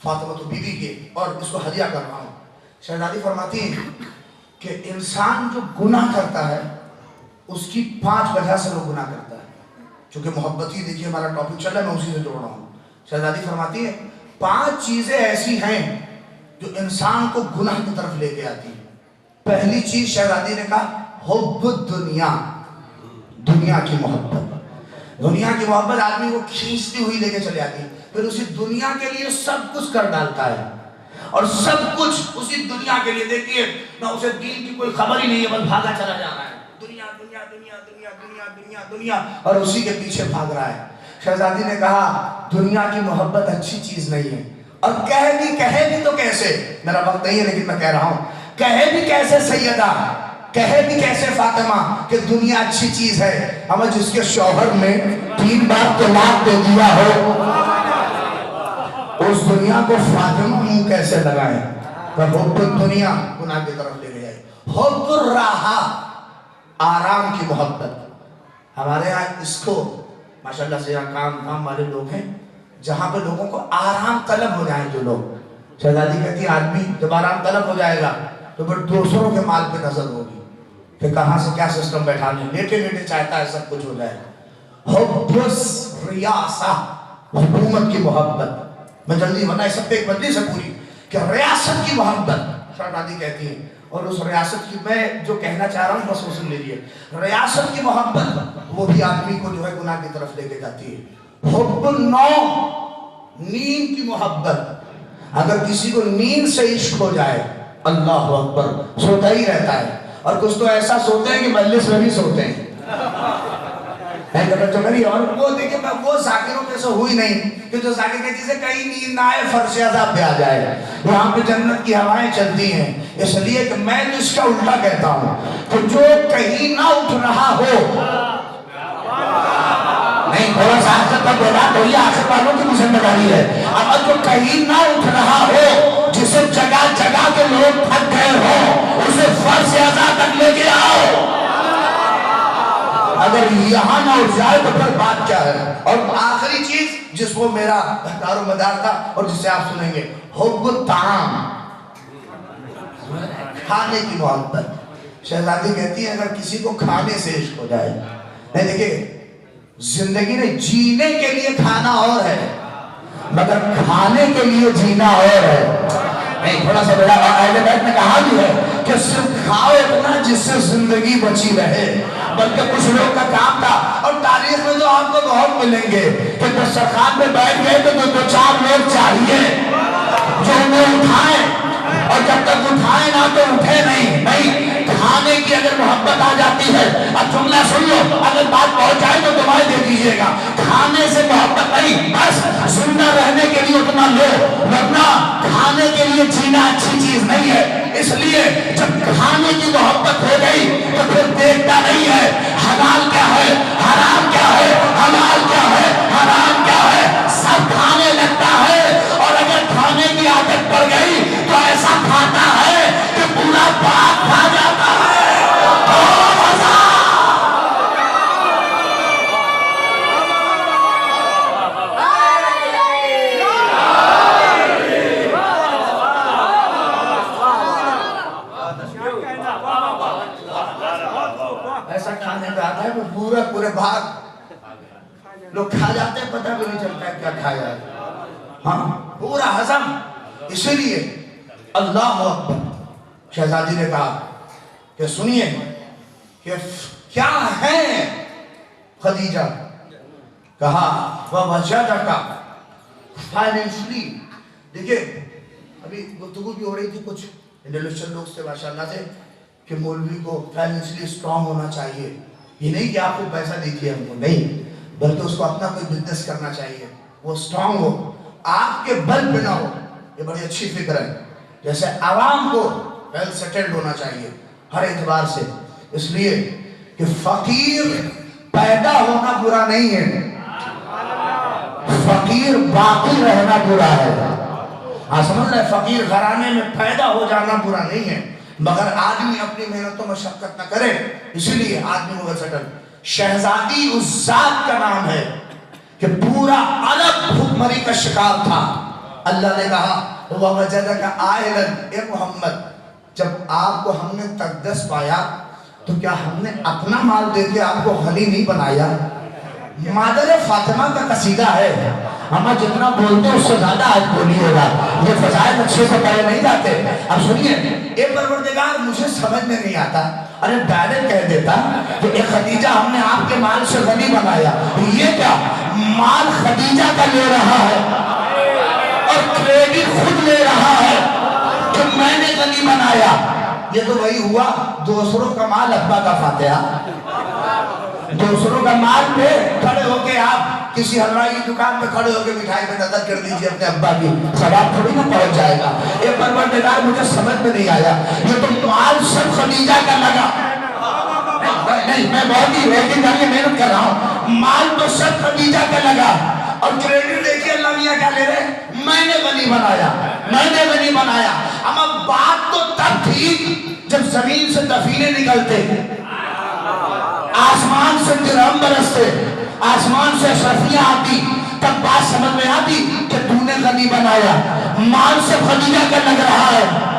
فاطمہ تو بیوی کے, اور اس کو ہدیہ کر رہا ہوں. شہزادی فرماتی ہیں کہ انسان جو گناہ کرتا ہے اس کی 5 وجہ سے وہ گناہ کرتا ہے. چونکہ محبت ہی دیکھیے ہمارا ٹاپک چل رہا ہے, میں اسی سے جوڑ رہا ہوں. شہزادی فرماتی ہے 5 چیزیں ایسی ہیں جو انسان کو گناہ کی طرف لے کے آتی ہیں. پہلی چیز شہزادی نے کہا حب الدنیا, دنیا کی محبت. دنیا کی محبت آدمی کو کھینچتی ہوئی لے کے چلے آتی ہے, پھر اسی دنیا کے لیے سب کچھ کر ڈالتا ہے, اور سب کچھ اسی دنیا کے لیے. دیکھیے نہ اسے دین کی کوئی خبر ہی نہیں ہے, بس بھاگا چلا جا رہا ہے, دنیا دنیا دنیا دنیا دنیا دنیا دنیا, اور اسی کے پیچھے بھاگ رہا ہے. شہزادی نے کہا دنیا کی محبت اچھی چیز نہیں ہے, اور کہے بھی تو کیسے, میرا وقت نہیں ہے لیکن میں کہہ رہا ہوں, کہے بھی کیسے سیدہ, کہے بھی کیسے فاطمہ کہ دنیا اچھی چیز ہے. ہمیں جس کے شوہر نے 3 بار طلاق دے دیا ہو اس دنیا کو فاطمہ منہ کیسے لگائے؟ حب الدنیا گناہ کی طرف لے گئے. حب الراحہ، آرام کی محبت. ہمارے یہاں اس کو ماشاءاللہ سے یہاں کام والے لوگ ہیں جہاں پہ لوگوں کو آرام طلب ہو جائیں. جو لوگ شہزادی کہتی ہے آدمی جب آرام طلب ہو جائے گا تو پھر دوسروں کے مال پہ نظر ہوگی کہ کہاں سے کیا سسٹم بیٹھا لیں، لیٹے لیٹے چاہتا ہے سب کچھ ہو جائے. حب الریاسہ، حکومت کی محبت. میں جلدی ورنہ سب پہ ایک بندی سے پوری کہ ریاست کی محبت شہزادی کہتی ہے. اور اس ریاست کی میں جو کہنا چاہ رہا ہوں بس وہ سن لیجیے. ریاست کی محبت وہ بھی آدمی کو جو ہے گناہ کی طرف لے کے جاتی ہے. حب النوم، نیند کی محبت. اگر کسی کو نیند سے عشق ہو جائے اللہ اکبر سوتا ہی رہتا ہے. اور کچھ تو ایسا سوتے ہیں کہ مجلس میں بھی سوتے ہیں. اور وہ دیکھیں میں وہ ذاکروں میں سے ہوئی نہیں کہ جو ذاکر کہتی سے کہیں نیند نہ آئے فرش عذاب پہ آ جائے. وہاں پہ جنت کی ہوائیں چلتی ہیں. اس لیے کہ میں تو اس کا الٹا کہتا ہوں کہ جو کہیں نہ اٹھ رہا ہو، نہیں تھوڑا سا آخر پر بولا تو یہ آخر والوں کی ذمہ داری ہے. اب جو کہیں نہ اٹھ رہا ہو، جسے جگہ جگہ کے لوگ تھک گئے ہو، اسے فرش عذاب تک لے کے آؤ. اگر یہاں نہ اٹھ جائے تو پھر بات کیا ہے. اور آخری چیز جس کو میرا دار و مدار تھا اور جس سے آپ سنیں گے، حب الطعام، کھانے کی محبت. شہزادی کہتی ہے اگر کسی کو کھانے سے عشق ہو جائے، نہیں دیکھیں زندگی میں جینے کے لیے کھانا اور ہے مگر کھانے کے لیے جینا اور ہے. نہیں تھوڑا سا بڑا اہل بیت نے کہا بھی ہے کہ صرف کھاؤ اتنا جس سے زندگی بچی رہے. بلکہ کچھ لوگ کا کام تھا اور تاریخ میں تو آپ کو بہت ملیں گے کہ دسترخوان میں بیٹھ گئے تو دو چار لوگ چاہیے جو انہیں اٹھائیں، اور جب تک اٹھائیں نہ تو اٹھے نہیں. کھانے کی اگر محبت آ جاتی ہے، اب جملہ سن لو، اگر بات پہنچ جائے تو دعائیں دے دیجیے گا. کھانے سے محبت نہیں، بس زندہ رہنے کے لیے اتنا لو، ورنہ کھانے کے لیے جینا اچھی چیز نہیں ہے. اس لیے جب کھانے کی محبت ہو گئی تو پھر دیکھتا نہیں ہے حلال کیا ہے، حرام کیا ہے، حلال کیا ہے، حرام کیا ہے، سب کھانے لگتا ہے. اور اگر کھانے کی عادت پڑ گئی تو ایسا کھاتا ہے کہ پورا باغ کھا جاتا ہے. ایسا کھانے کا آتا ہے کہ پورے بھاگ لوگ کھا جاتے ہیں، پتہ بھی نہیں چلتا ہے کیا کھایا ہے. ہاں پورا ہضم. اسی لیے اللہ اکبر شہزادی نے کہا کہ سنیے کہ کیا ہے خدیجہ. کہا وَوَجَدَكَ فائنینشلی. دیکھیں ابھی گفتگو بھی ہو رہی تھی کچھ انٹلیکچوئل لوگ سے ماشاءاللہ سے کہ مولوی کو فائنینشلی اسٹرانگ ہونا چاہیے. یہ نہیں کہ آپ کو پیسہ دیکھیے ہم کو، نہیں، بلکہ اس کو اپنا کوئی بزنس کرنا چاہیے، وہ اسٹرانگ ہو، آپ کے بل پہ نہ ہو. یہ بڑی اچھی فکر ہے. جیسے عوام کو ویل سیٹلڈ ہونا چاہیے ہر اعتبار سے. اس لیے کہ فقیر پیدا ہونا برا نہیں ہے، فقیر باقی رہنا برا ہے. ہاں سمجھ رہے، فقیر گھرانے میں پیدا ہو جانا برا نہیں ہے مگر آدمی اپنی محنتوں میں شفقت نہ کرے. اسی لیے آدمی کو سیٹل. شہزادی اس ذات کا نام ہے کہ پورا الگ حکمری کا شکار تھا. اللہ نے کہا وَوَجَدَكَ عَائِلًا، اے محمد جب آپ کو ہم نے تقدس پایا تو کیا ہم نے اپنا مال دے کے آپ کو غنی نہیں بنایا؟ مادر فاطمہ کا قصیدہ ہے. ہم جتنا بولتے ہیں اس سے زیادہ آج بولیے گا، یہ فضائل اچھے سے پڑھے نہیں جاتے. اب سنیے، اے پروردگار مجھے سمجھ میں نہیں آتا، ارے ڈائریکٹ کہہ دیتا کہ اے خدیجہ ہم نے آپ کے مال سے غنی بنایا. یہ کیا مال خدیجہ کا لے رہا ہے اور کریڈٹ خود لے رہا ہے کہ میں نے غنی بنایا. یہ تو وہی ہوا دوسروں کا مال ابا کا فاتحہ. دوسروں کا مال پہ کھڑے ہو کے آپ کسی حلوائی کی دکان پہ کھڑے ہو کے مٹھائی میں نظر کر دیجئے اپنے ابا کی، ثواب تھوڑی نہ پہنچ جائے گا. یہ پروردگار مجھے سمجھ میں نہیں آیا، یہ تو مال سب خدیجہ کا لگا. نہیں میں بہت ہی محنت کر رہا ہوں. مال تو سب خدیجہ کا لگا اور کریڈٹ دیکھیے اللہ میاں کیا لے رہے ہیں، میں نے غنی بنایا، میں نے غنی بنایا. اما بات تو تب تھی جب زمین سے دفینے نکلتے، آسمان سے درہم برستے، آسمان سے اشرفیاں آتی، تب بات سمجھ میں آتی کہ تو نے غنی بنایا۔ مال سے خدیجہ کا لگ رہا ہے،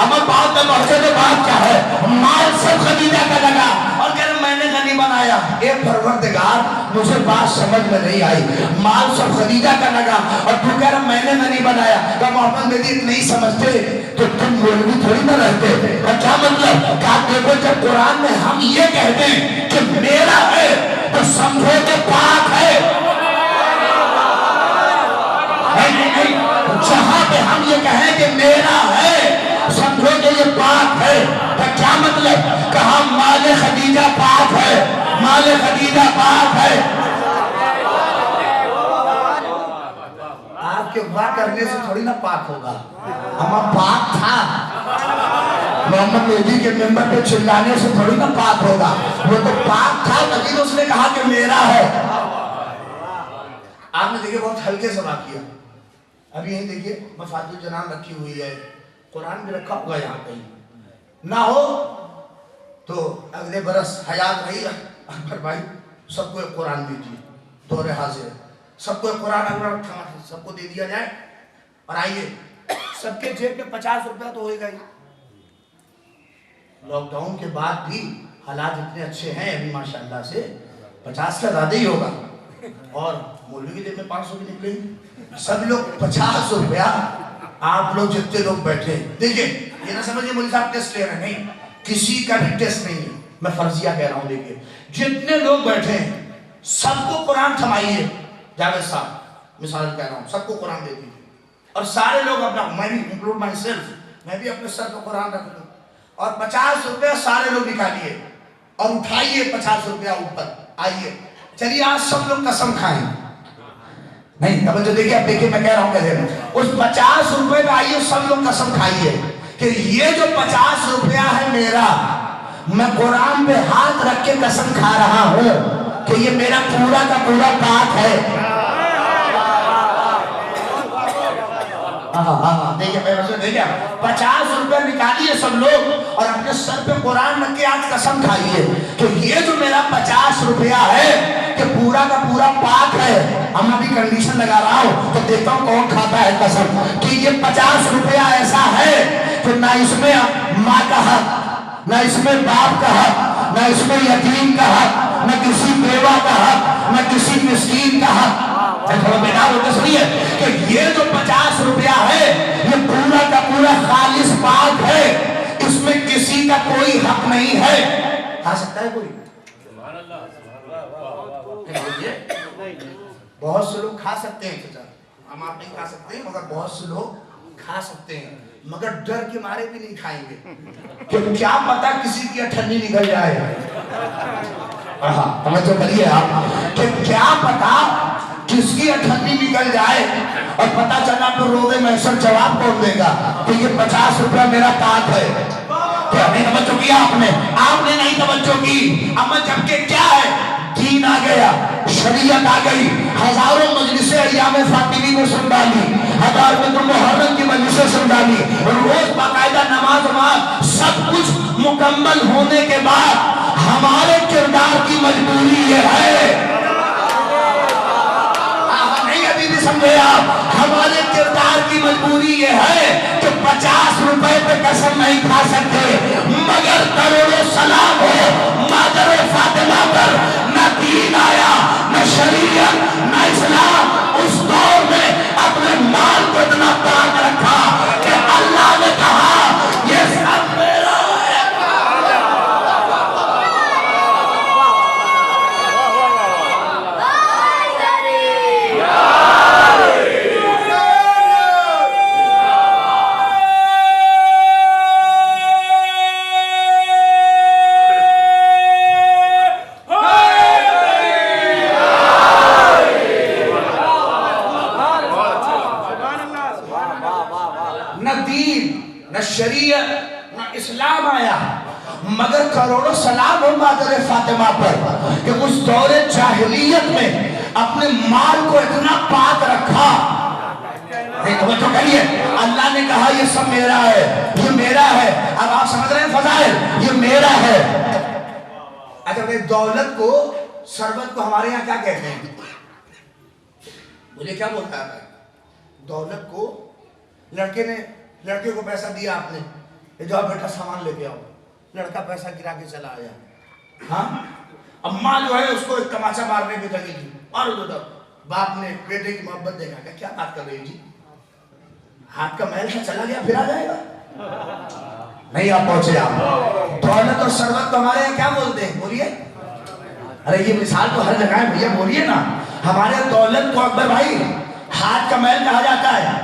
اما بات میں مرکز بات کیا ہے؟ مال سے خدیجہ کا لگا اور کہہ رہے میں نے غنی بنایا۔ اے پروردگار مجھے بات سمجھ میں نہیں آئی، مال سے خدیجہ کا لگا اور تو کہہ رہا میں نے غنی بنایا۔ کہ محمد مہدی نہیں سمجھتے تو تم مولوی تھوڑی نہ رہتے۔ اور کیا مطلب؟ کہ دیکھو جب قرآن میں ہم یہ کہتے ہیں کہ میرا ہے تو سمجھو کہ پاک ہے۔ جہاں پہ ہم یہ کہیں کہ میرا ہے سمجھو کہ یہ پاک ہے، تو کیا مطلب؟ کہا مال خدیجہ پاک ہے، مال خدیجہ پاک ہے۔ آپ کے واہ کرنے سے تھوڑی نہ پاک ہوگا، ہم پاک تھا۔ محمد مہدی کے ممبر پہ چلانے سے تھوڑی نہ پاک ہوگا، وہ تو پاک تھا تبھی تو اس نے کہا کہ میرا ہے۔ آپ نے دیکھیں بہت ہلکے سے بات کیا۔ ابھی یہیں دیکھیے مفاتیح الجنان رکھی ہوئی ہے، قرآن بھی رکھا ہوگا یہاں کہیں، نہ ہو تو اگلے برس حیات رہی اکبر بھائی سب کو ایک قرآن دیجیے، دور حاضر سب کو ایک قرآن اگر رکھا سب کو دے دیا جائے، اور آئیے سب کے جیب میں 50 روپیہ تو ہوئے گا ہی۔ لاک ڈاؤن کے بعد بھی حالات اتنے اچھے ہیں ابھی ماشاءاللہ سے 50 کا زیادہ ہی ہوگا، اور مولوی کی جیب میں 500 بھی نکلیں گے۔ سب لوگ 50 روپیہ، آپ لوگ جتنے لوگ بیٹھے دیکھیں، یہ نہ سمجھے مولوی صاحب ٹیسٹ لے رہے ہیں، نہیں، کسی کا بھی ٹیسٹ نہیں ہے، میں فرضیہ کہہ رہا ہوں۔ دیکھیں جتنے لوگ بیٹھے ہیں سب کو قرآن تھمائیے، جاوید صاحب مثال کہہ رہا ہوں، سب کو قرآن دے دیجیے، اور سارے لوگ اپنا، میں بھی انکلوڈ مائی سیلف، میں بھی اپنے سر پہ قرآن رکھ دوں، اور 50 روپیہ سارے لوگ نکالیے اور اٹھائیے 50 روپیہ اوپر، آئیے چلیے آج سب لوگ قسم کھائیں۔ نہیں توجہ دیکھیں، اب دیکھیں میں کہہ رہا ہوں کہتے ہیں اس 50 روپے پہ آئیے سب لوگ قسم کھائیے کہ یہ جو 50 روپیہ ہے میرا، میں قرآن پہ ہاتھ رکھ کے قسم کھا رہا ہوں کہ یہ میرا پورا کا پورا پاک ہے۔ دیکھیں 50 روپے نکالیے سب لوگ اور اپنے سر پہ قرآن رکھ کے آج قسم کھائیے کہ یہ جو میرا 50 روپیہ ہے کہ پورا کا پورا پاک ہے۔ ہم ابھی کنڈیشن لگا رہا ہوں تو دیکھتا ہوں کون کھاتا ہے قسم کہ یہ 50 روپیہ ایسا ہے کہ نہ اس میں ماں کا حق، نہ اس میں باپ کا حق، نہ اس میں یتیم کا حق، نہ کسی بیوہ کا حق، نہ کسی مسکین کا حق۔ تھوڑا بیدار ہوتے سنیے کہ یہ جو 50 روپیہ ہے یہ پورا کا پورا خالص پاک ہے، اس میں کسی کا کوئی حق نہیں ہے۔ کھا سکتا ہے کوئی؟ بہت سے لوگ کھا سکتے ہیں، ہم آپ نہیں کھا سکتے ہیں مگر بہت سے لوگ کھا سکتے ہیں، مگر ڈر کے مارے بھی نہیں کھائیں گے کہ کیا پتا کسی کی اٹھنی نکل جائے۔ توجہ کریے آپ کہ کیا پتا کس کی اٹھنی نکل جائے اور پتا چلا تو روزے محشر جواب کون دے گا کہ یہ 50 روپیہ میرا پاک ہے۔ کیا نہیں توجہ کیا آپ نے نہیں توجہ کی؟ اما جبکہ کیا ہے، دین آ گیا، شریعت آ گئی، ہزاروں مجلسیں ایام فاطمی کو سن ڈالی، ہزار میں محرم کی مجلسیں سن ڈالی، روز باقاعدہ نماز سب کچھ مکمل ہونے کے بعد ہمارے کردار کی مجبوری یہ ہے، سمجھے آپ، ہمارے کردار کی مجبوری یہ ہے کہ 50 روپے پہ قسم نہیں کھا سکتے، مگر کروڑوں سلام ہو مادر فاطمہ پر، نہ دین آیا نہ شریعت نہ اسلام اس دور میں اپنے مال کو اتنا پاک رکھا کہ اللہ نے کہا یہ سب میرا ہے۔ شریعت نہ اسلام آیا مگر کروڑوں سلام ہو مادر فاطمہ پر کہ اس دور جاہلیت میں اپنے مال کو اتنا پاک رکھا۔ توجہ کریے، اللہ نے کہا یہ سب میرا ہے، یہ میرا ہے. اب آپ سمجھ رہے ہیں فضائل، یہ میرا ہے. اچھا دولت کو، ثروت کو ہمارے یہاں کیا کہتے ہیں؟ مجھے کیا بولتا ہے؟ دولت کو، لڑکے کو پیسہ دیا آپ نے، یہ جو بیٹا سامان لے کے آؤ، لڑکا پیسہ گرا کے چلا آیا. ہاں اماں جو ہے اس کو ایک تماچا مارنے کی لگی تھی، اور باپ نے بیٹے کی محبت دیکھا کہ کیا بات کر رہی جی، ہاتھ کا محل ہے چلا گیا پھر آ جائے گا. نہیں آپ پہنچے. آپ دولت اور ثروت کو ہمارے یہاں کیا بولتے ہیں؟ بولیے. ارے یہ مثال تو ہر جگہ ہے بھیا، بولیے نا. ہمارے دولت کو اکبر بھائی ہاتھ کا محل کہا جاتا ہے،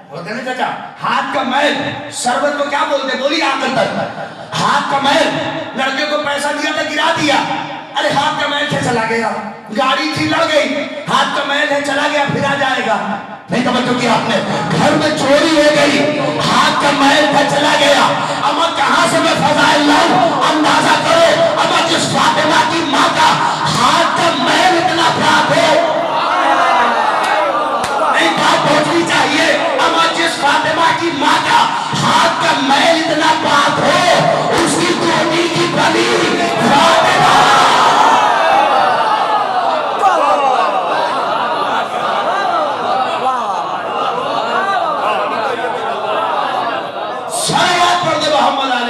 بولتے نا چچا ہاتھ کا محل. ثروت کو کیا بولتے ہیں؟ بولیے آخر تک. ہاتھ کا محل، لڑکے کو پیسہ دیا تھا گرا دیا، ارے ہاتھ کا محل ہے چلا گیا. گاڑی تھی لڑ گئی، ہاتھ کا محل ہے چلا گیا پھر آ جائے گا. نہیں توجہ کیا آپ نے؟ گھر میں چوری ہو گئی، ہاتھ کا محل تھا چلا گیا. اما کہاں سے میں فضائل لاؤں؟ اندازہ کرو اما جس فاطمہ کی ماں کا ہاتھ کا محل اتنا پاک ہو، نہیں بات پہنچنی چاہیے. اما جس فاطمہ کی ماں کا ہاتھ کا محل اتنا پاک ہو، اس کی دونی کی بلی فاطمہ.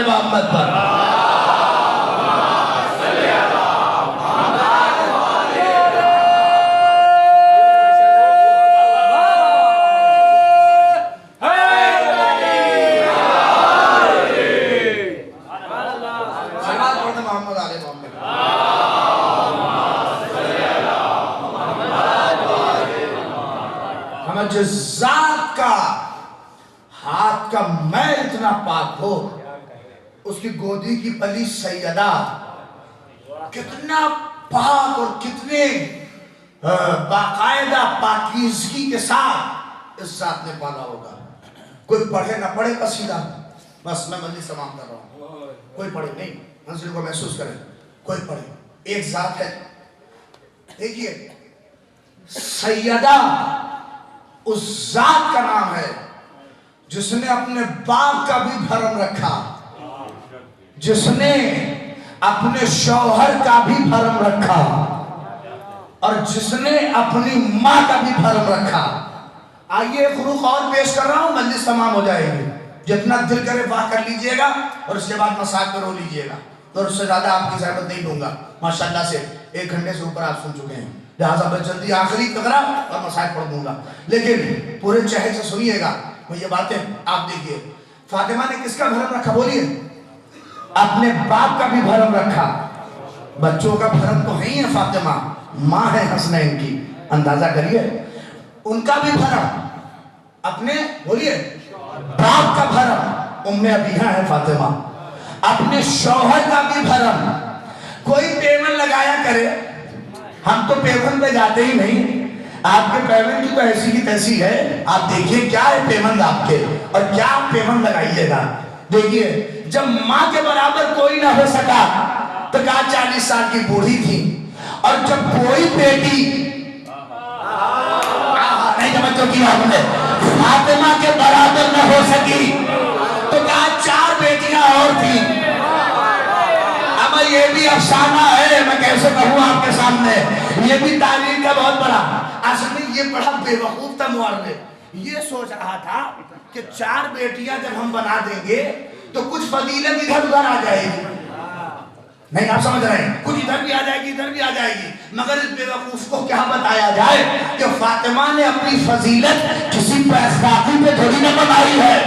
محمد پر ہمیں جس ذات کا ہاتھ کا محل اتنا پاک ہو، اس کی گودی کی پلی سیدہ کتنا پاک اور کتنے باقاعدہ پاکیزگی کے ساتھ اس ذات نے پالا ہوگا. کوئی پڑھے نہ پڑھے قصیدہ، بس میں مجلس تمام کر رہا ہوں، کوئی پڑھے نہیں، منزل کو محسوس کریں. کوئی پڑھے، ایک ذات ہے. دیکھیے سیدہ اس ذات کا نام ہے جس نے اپنے باپ کا بھی بھرم رکھا، جس نے اپنے شوہر کا بھی بھرم رکھا، اور جس نے اپنی ماں کا بھی بھرم رکھا. آئیے ایک رخ اور پیش کر رہا ہوں، مجلس تمام ہو جائے گی. جتنا دل کرے واہ کر لیجئے گا اور اس کے بعد مساق پر رو لیجئے گا، اور اس سے زیادہ آپ کی زحمت نہیں دوں گا. ماشاءاللہ سے 1 گھنٹے سے اوپر آپ سن چکے ہیں، لہٰذا میں جلدی آخری قطرہ اور مساق پڑھ دوں گا. لیکن پورے چہر سے سنیے گا. وہ یہ باتیں آپ دیکھیے، فاطمہ نے کس کا بھرم رکھا؟ بولیے. اپنے باپ کا بھی بھرم رکھا. بچوں کا بھرم تو ہی ہے فاطمہ، ماں ہے حسنین کی. اندازہ کریے ان کا بھی بھرم، اپنے بولیے باپ کا بھرم، ام ابیہ ہے فاطمہ. اپنے شوہر کا بھی بھرم. کوئی پیمن لگایا کرے، ہم تو پیمن پہ جاتے ہی نہیں. آپ کے پیمن کی تو ایسی کی تیسی ہے. آپ دیکھیے کیا ہے پیمن آپ کے، اور کیا آپ پیمن لگائیے گا. دیکھیے جب ماں کے برابر کوئی نہ ہو سکا تو کہا 40 سال کی بوڑھی تھی، اور جب کوئی بیٹی نہیں توجہ کیا ہم نے فاطمہ کے برابر نہ ہو سکی تو کہا 4 بیٹیاں اور تھیں. اب یہ بھی افسانہ ہے، میں کیسے کہوں آپ کے سامنے، یہ بھی تعلیم کا بہت بڑا. اصل میں یہ بڑا بے وقوف تھا مورد، یہ سوچ رہا تھا کہ 4 بیٹیاں جب ہم بنا دیں گے تو کچھ فضیلت ادھر ادھر آ جائے گی. نہیں آپ سمجھ رہے ہیں، کچھ ادھر بھی آ جائے گی ادھر بھی آ جائے گی. مگر اس بے وقوف کو کیا بتایا جائے کہ فاطمہ نے اپنی فضیلت کسی پیساکی پہ تھوڑی نہ بنائی ہے.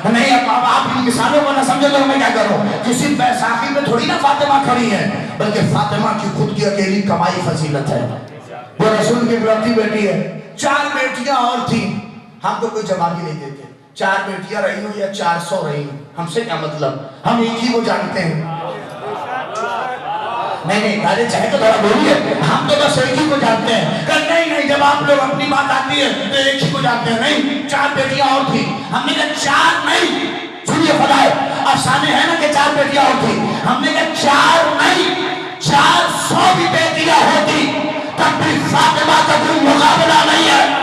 نہیں اب آپ ان مثالوں کو نہ سمجھے تو میں کیا کروں. کسی بیساکھی پہ تھوڑی نہ فاطمہ کھڑی ہے، بلکہ فاطمہ کی خود کی اکیلی کمائی فضیلت ہے. وہ رسول کی اکلوتی بیٹی ہے. 4 بیٹیاں اور تھیں. ہم تو کوئی جواب ہی نہیں دیتے. 4 بیٹیاں رہی ہوں یا 400 رہی ہوں، ہم سے کیا مطلب، ہم ایک ہی کو جانتے ہیں. نہیں دادے چاہے تو تھوڑا بولیے، ہم تو بس ایک ہی کو جانتے ہیں. کہ نہیں جب آپ لوگ اپنی بات آتی ہے تو ایک ہی کو جانتے ہیں. نہیں 4 بیٹیاں اور تھیں. ہم نے کہا 4 نہیں، سنیے خدائے افسانے ہیں نا کہ 4 بیٹیاں اور تھیں. ہم نے کہا 4 نہیں 400 بھی بیٹیاں ہوتی تب بھی فاطمہ کا کوئی مقابلہ نہیں ہے.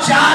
4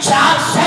400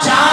4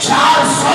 400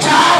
4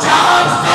400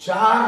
4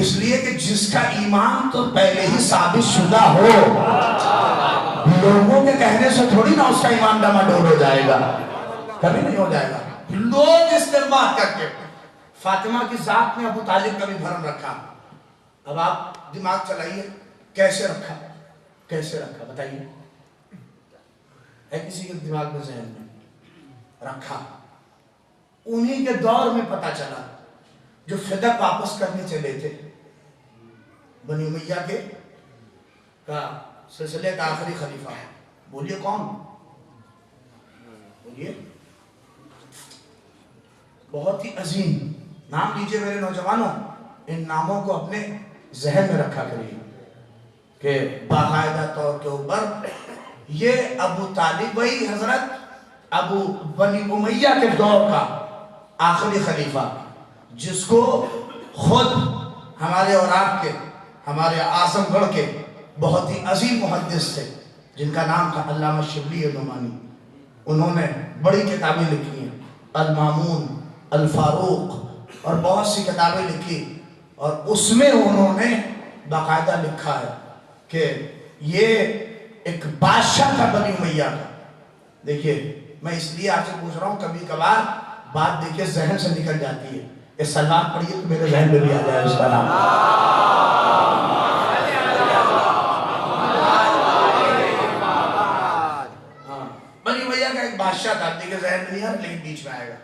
اس لیے کہ جس کا ایمان تو پہلے ہی ثابت شدہ ہو، لوگوں کے کہنے سے تھوڑی نہ اس کا ایمان ڈماڈول ہو جائے گا، کبھی نہیں ہو جائے گا۔ لوگ استعمال کر کے فاطمہ کی ذات میں ابو طالب کا بھی بھرم رکھا۔ اب آپ دماغ چلائیے، کیسے رکھا، کیسے رکھا بتائیے، ہے کسی کے دماغ میں ذہن میں رکھا؟ انہی کے دور میں پتا چلا جو فدق واپس کرنے چلے تھے، بنی امیہ کے کا سلسلے کا آخری خلیفہ، بولیے کون؟ بولیے، بہت ہی عظیم نام لیجئے میرے نوجوانوں، ان ناموں کو اپنے ذہن میں رکھا کریے کہ باقاعدہ طور کے اوپر یہ ابو طالب وہی حضرت ابو بنی امیہ کے دور کا آخری خلیفہ، جس کو خود ہمارے اور آپ کے، ہمارے اعظم گڑھ کے بہت ہی عظیم محدث تھے جن کا نام تھا علامہ شبلی نعمانی، انہوں نے بڑی کتابیں لکھی ہیں، المامون، الفاروق اور بہت سی کتابیں لکھی، اور اس میں انہوں نے باقاعدہ لکھا ہے کہ یہ ایک بادشاہ تھا بنی امیہ کا۔ دیکھیے میں اس لیے آپ سے پوچھ رہا ہوں، کبھی کبھار بات دیکھیے ذہن سے نکل جاتی ہے، اس سلوات پڑھیے تو میرے ذہن میں بھی آ جائے اس کا نام۔ بنی امیہ کا ایک بادشاہ تھا، دیکھیے ذہن میں نہیں آ رہا لیکن بیچ میں آئے گا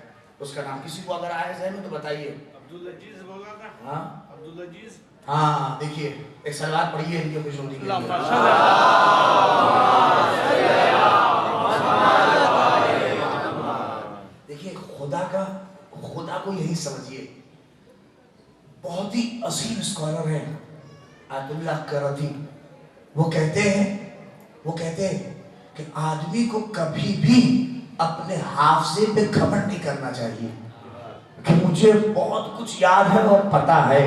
اس کا نام، کسی کو اگر آئے ذہن میں تو بتائیے۔ عبدالعزیز بولا تھا، ہاں عبدالعزیز، ہاں دیکھیے ایک سلوات پڑھیے ان کی خوشنودی کے لیے۔ دیکھیے خدا کو یہی سمجھیے، بہت ہی عظیم اسکالر ہے آیت اللہ کرتی، وہ کہتے ہیں کہ آدمی کو کبھی بھی اپنے حافظے پہ گھمنڈ نہیں کرنا چاہیے کہ مجھے بہت کچھ یاد ہے اور پتا ہے،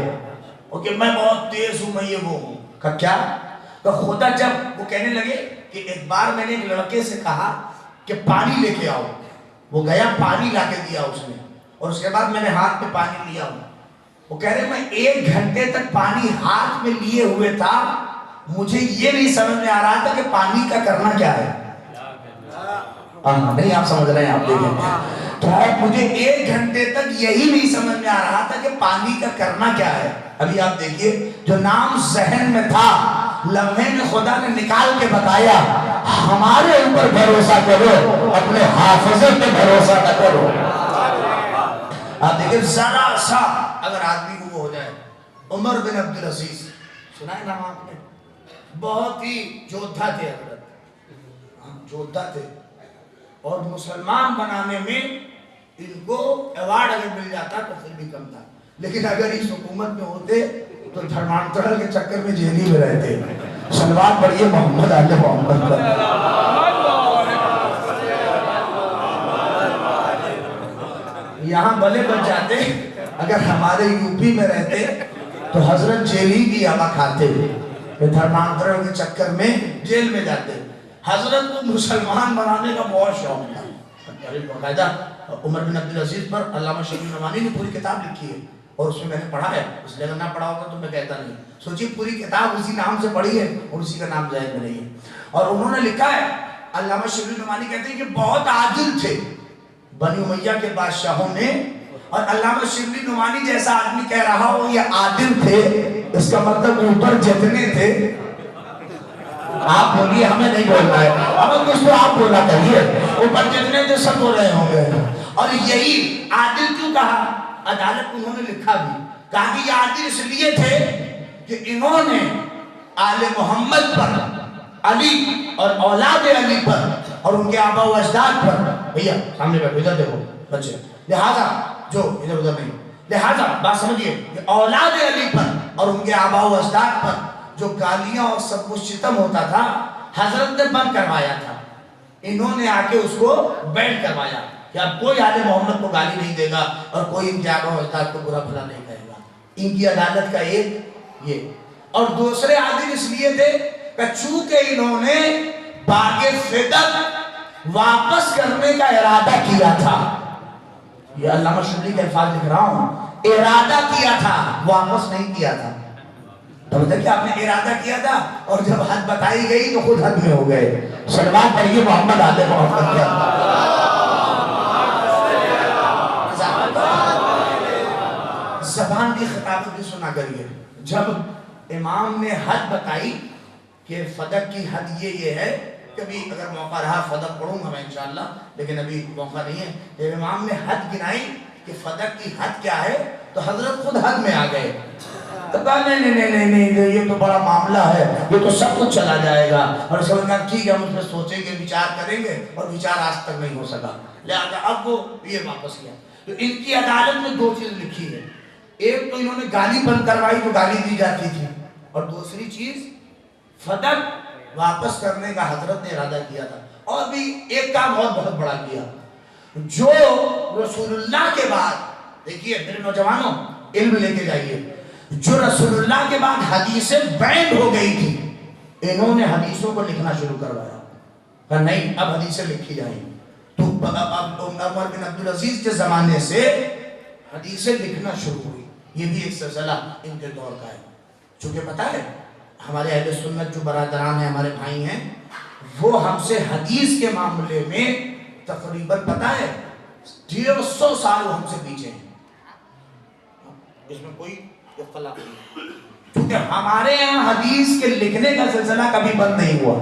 اور کہ میں بہت تیز ہوں، میں یہ وہ ہوں کہ کیا؟ کہ خدا جب وہ کہنے لگے کہ ایک بار میں نے ایک لڑکے سے کہا کہ پانی لے کے آؤ، وہ گیا پانی لا کے دیا اس نے، اور اس کے بعد میں نے ہاتھ میں پانی لیا ہوں، وہ کہہ رہے میں 1 گھنٹے تک پانی ہاتھ میں لیے ہوئے تھا، مجھے یہ نہیں سمجھ میں آ رہا تھا کہ پانی کا کرنا کیا ہے۔ نہیں آپ سمجھ رہے ہیں، آپ دیکھیں تو مجھے 1 گھنٹے تک یہی نہیں سمجھ میں آ رہا تھا کہ پانی کا کرنا کیا ہے۔ ابھی آپ دیکھیے جو نام ذہن میں تھا لمحے میں خدا نے نکال کے بتایا، ہمارے اوپر بھروسہ کرو، اپنے حافظے پہ بھروسہ نہ کرو۔ آپ دیکھیں ذرا سا اگر آدمی کو وہ ہو جائے، عمر بن عبدالعزیز سنا ہے نام آپ نے، بہت ہی جودھا تھے حضرت، جودھا تھے، اور مسلمان بنانے میں ان کو ایوارڈ اگر مل جاتا تو پھر بھی کم تھا، لیکن اگر اس حکومت میں ہوتے تو دھرمانترل کے چکر میں جیلی میں رہتے۔ سلوات پڑھیے محمد آل محمد پر۔ یہاں بلے بچ جاتے، اگر ہمارے یوپی میں رہتے تو حضرت جیلی کی ہوا کھاتے، دھرمانترل کے چکر میں جیل میں جاتے۔ حضرت کو مسلمان بنانے کا بہت شوق تھا، باقاعدہ عمر بن عبدالعزیز پر علامہ شبلی نعمانی نے پوری کتاب لکھی ہے، اور اس میں میں نے پڑھا ہے، اس لیے اگر نہ پڑھا ہوگا تو میں کہتا نہیں۔ سوچیے پوری کتاب اسی نام سے پڑھی ہے اور اسی کا نام ذہن میں نہیں ہے، اور انہوں نے لکھا ہے، علامہ شبلی نعمانی کہتے ہیں کہ بہت عادل تھے بنی امیہ کے بادشاہوں میں، اور علامہ شبلی نعمانی جیسا آدمی کہہ رہا ہو یہ عادل تھے، اس کا مطلب اوپر جتنے تھے، آپ بولیے ہمیں نہیں بولنا ہے، ہمیں کچھ تو آپ بولنا چاہیے، اوپر جتنے تھے سب بول رہے ہوں گے، اور یہی عادل کیوں کہا؟ عدالت انہوں نے لکھا بھی، کہا کہ یہ عادل اس لیے تھے کہ انہوں نے آل محمد پر، علی اور اولاد علی پر اور ان کے آبا و اجداد پر، بھیا سامنے بیٹھو ادھر دیکھو بچے، لہذا جو ادھر ادھر نہیں، لہذا بات سمجھئے کہ اولاد علی پر اور ان کے آبا و اجداد پر جو گالیاں اور سب کچھ ستم ہوتا تھا حضرت نے بند کروایا تھا، انہوں نے آ کے اس کو بینڈ کروایا کہ اب کوئی آل محمد کو گالی نہیں دے گا اور کوئی ان کے آبا و اجداد کو برا بھلا نہیں کہے گا۔ ان کی عدالت کا ایک یہ، اور دوسرے عادل اس لیے تھے کہ چونکہ انہوں نے باغ فدق واپس کرنے کا ارادہ کیا تھا، یہ علامہ شبلی کے الفاظ لکھ رہا ہوں، ارادہ کیا تھا واپس نہیں کیا تھا. تو بتا کہ آپ نے ارادہ کیا تھا اور جب حد بتائی گئی تو خود حد میں ہو گئے. سلمان پڑھیے محمد آل محمد کے زبان کی خطابت بھی سنا کریے. جب امام نے حد بتائی کہ فدق کی حد یہ ہے، کبھی اگر موقع رہا فدق پڑھوں گا میں انشاءاللہ، لیکن ابھی موقع نہیں ہے. جب امام نے حد گنائی کہ فدق کی حد کیا ہے تو حضرت خود حد میں آ گئے. تو کہا نہیں یہ تو بڑا معاملہ ہے، یہ تو سب کچھ چلا جائے گا. اور اس نے کہا ٹھیک ہے ہم اس میں سوچیں گے، وچار کریں گے، اور وچار آج تک نہیں ہو سکا. لہذا اب وہ یہ واپس کیا. تو ان کی عدالت میں دو چیز لکھی ہے. ایک تو انہوں نے گالی بند کروائی تو گالی دی جاتی تھی، اور دوسری چیز فدق واپس کرنے کا حضرت نے ارادہ کیا تھا. اور بھی ایک کام اور بہت بڑا کیا، جو رسول اللہ کے بعد، دیکھیے میرے نوجوانوں علم لے کے جائیے، جو رسول اللہ کے بعد حدیثیں بینڈ ہو گئی تھی، انہوں نے حدیثوں کو لکھنا شروع کروایا. کہا نہیں اب حدیثیں لکھی جائیں. تو اب عمر بن عبدالعزیز کے زمانے سے حدیثیں لکھنا شروع ہوئی. یہ بھی ایک سلسلہ ان کے دور کا ہے. چونکہ پتہ ہے ہمارے اہل سنت جو برادران ہیں، ہمارے بھائی ہیں، وہ ہم سے حدیث کے معاملے میں تقریباً پتہ ہے 150 سال وہ ہم سے پیچھے ہیں. اس میں کوئی اختلاف نہیں، کیونکہ ہمارے یہاں حدیث کے لکھنے کا سلسلہ کبھی بند نہیں ہوا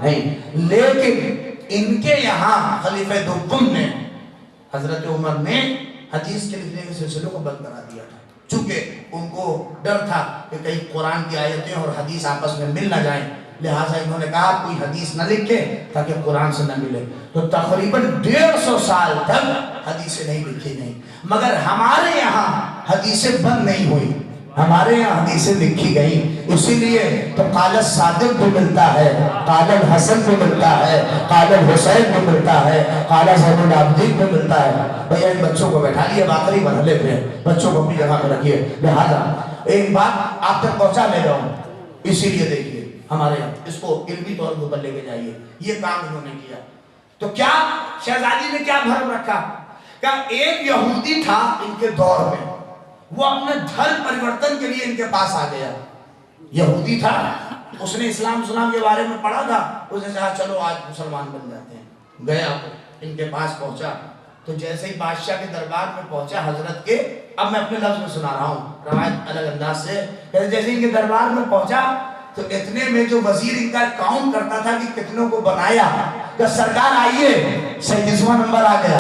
نہیں. لیکن ان کے یہاں خلیفہ دوم نے، حضرت عمر نے حدیث کے لکھنے کے سلسلے کو بند کرا دیا تھا. چونکہ ان کو ڈر تھا کہ کئی قرآن کی آیتیں اور حدیث آپس میں مل نہ جائیں، لہٰذا انہوں نے کہا کوئی حدیث نہ لکھے تاکہ قرآن سے نہ ملے. تو تقریباً 150 سال تک حدیثیں نہیں لکھی گئیں. مگر ہمارے یہاں حدیثیں بند نہیں ہوئی، ہمارے یہاں حدیثیں لکھی گئیں. اسی لیے تو قال الصادق بھی ملتا ہے، قال الحسن بھی ملتا ہے، قال الحسین بھی ملتا ہے، قال زین العابدین بھی ملتا ہے. بھئی ان بچوں کو بیٹھا لیے، آخری مرحلے پہ بچوں کو اپنی جگہ پہ رکھیے. لہذا ایک بات آپ تک پہنچا لے رہا ہوں، اسی لیے دیکھیے ہمارے یہاں اس کو علمی طور پر لے کے جائیے. یہ کام انہوں نے کیا. تو کیا شہزادی نے کیا بھرم رکھا کہ ایک یہودی تھا ان کے دور میں، وہ اپنے دھرم پریورتن کے لیے ان کے پاس آ گیا. یہودی تھا، اس نے اسلام کے بارے میں پڑھا تھا، اس نے کہا چلو آج مسلمان بن جاتے ہیں. گیا ان کے پاس پہنچا تو جیسے ہی بادشاہ کے دربار میں پہنچا حضرت کے، اب میں اپنے لفظ میں سنا رہا ہوں روایت الگ انداز سے، جیسے ان کے دربار میں پہنچا تو اتنے میں جو وزیر ان کا کاؤنٹ کرتا تھا کہ کتنوں کو بنایا، کہ سرکار آئیے 37واں نمبر آ گیا.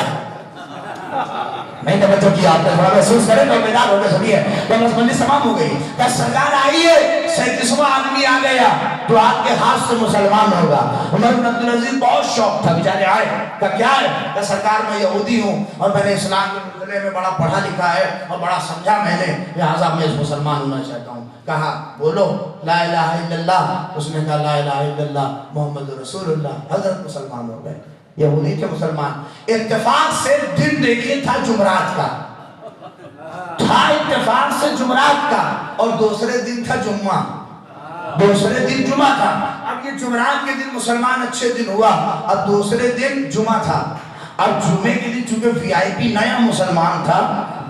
نہیں توجہ کیا آپ نے، تھوڑا محسوس کریں تو بیدار ہو کے سنیے کہ مجلس تمام ہو گئی. کہ سرکار آئیے 37واں آدمی آ گیا تو آپ کے ہاتھ سے مسلمان ہوگا. عمر بن عبدالعزیز بہت شوق تھا، بیچارے آئے. کہ کیا ہے؟ کہ سرکار میں یہودی ہوں اور میں نے اسلام کے مسئلے میں بڑا پڑھا لکھا ہے اور بڑا سمجھا میں نے، لہٰذا میں مسلمان ہونا چاہتا ہوں. کہا بولو لا الہ الا اللہ. اس نے کہا لا الہ الا اللہ محمد رسول اللہ. حضرت مسلمان ہو گئے. یہودی تھے مسلمان. اتفاق سے دن دیکھیے تھا جمعرات کا، تھا اتفاق سے جمعرات کا، اور دوسرے دن تھا جمعہ، دوسرے دن جمعہ تھا. اب یہ جمعرات کے دن مسلمان اچھے دن ہوا، اب دوسرے دن جمعہ تھا. اب جمعے کے دن چونکہ وی آئی پی نیا مسلمان تھا،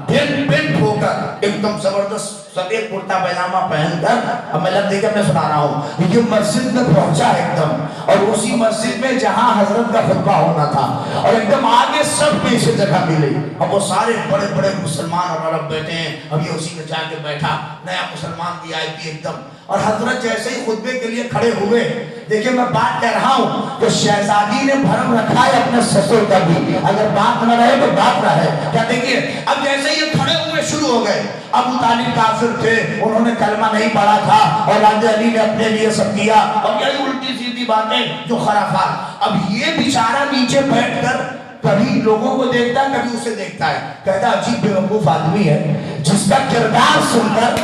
دن پنٹ ہو کر ایک دم زبردست سفید کرتا پیجامہ پہن کر، اب میں لگ دیکھے میں سنا رہا ہوں، یہ مسجد میں پہنچا ایک دم، اور اسی مسجد میں جہاں حضرت کا خطبہ ہونا تھا، اور ایک دم آگے سب میں اسے جگہ ملی. اب وہ سارے بڑے بڑے مسلمان اور عرب بیٹھے ہیں. اب یہ اسی میں جا کے بیٹھا، نیا مسلمان کی آئی پی ایک دم. اور حضرت جیسے ہی خطبے کے لیے کھڑے ہوئے، دیکھیں میں بات کہہ رہا ہوں کہ شہزادی نے بھرم رکھا ہے اپنے سسر کا بھی، اگر بات نہ رہے تو بات رہے. کیا دیکھیے اب جیسے ہی یہ کھڑے ہوئے شروع ہو گئے. ابو طالب کافر تھے، انہوں نے کلمہ نہیں پڑھا تھا، اور علی نے اپنے لیے سب کیا، اور یہی الٹی سیدھی باتیں جو خرافات. اب یہ بیچارہ نیچے بیٹھ کر کبھی لوگوں کو دیکھتا ہے کبھی اسے دیکھتا ہے، کہتا عجیب بیوقوف آدمی ہے جس کا کردار سن کر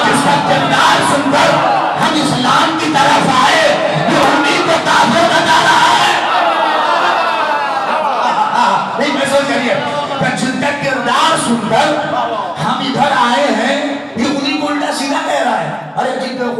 جس کا کردار سن کر ہم اسلام کی طرف آئے، جو ہمیں کو کافر بتا رہا ہے. نہیں میں سوچ کریے کہ جن کا کردار سن کر ہم ادھر آئے ہیں، یہ انہیں کو الٹا سیدھا کہہ رہا ہے. ارے جن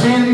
3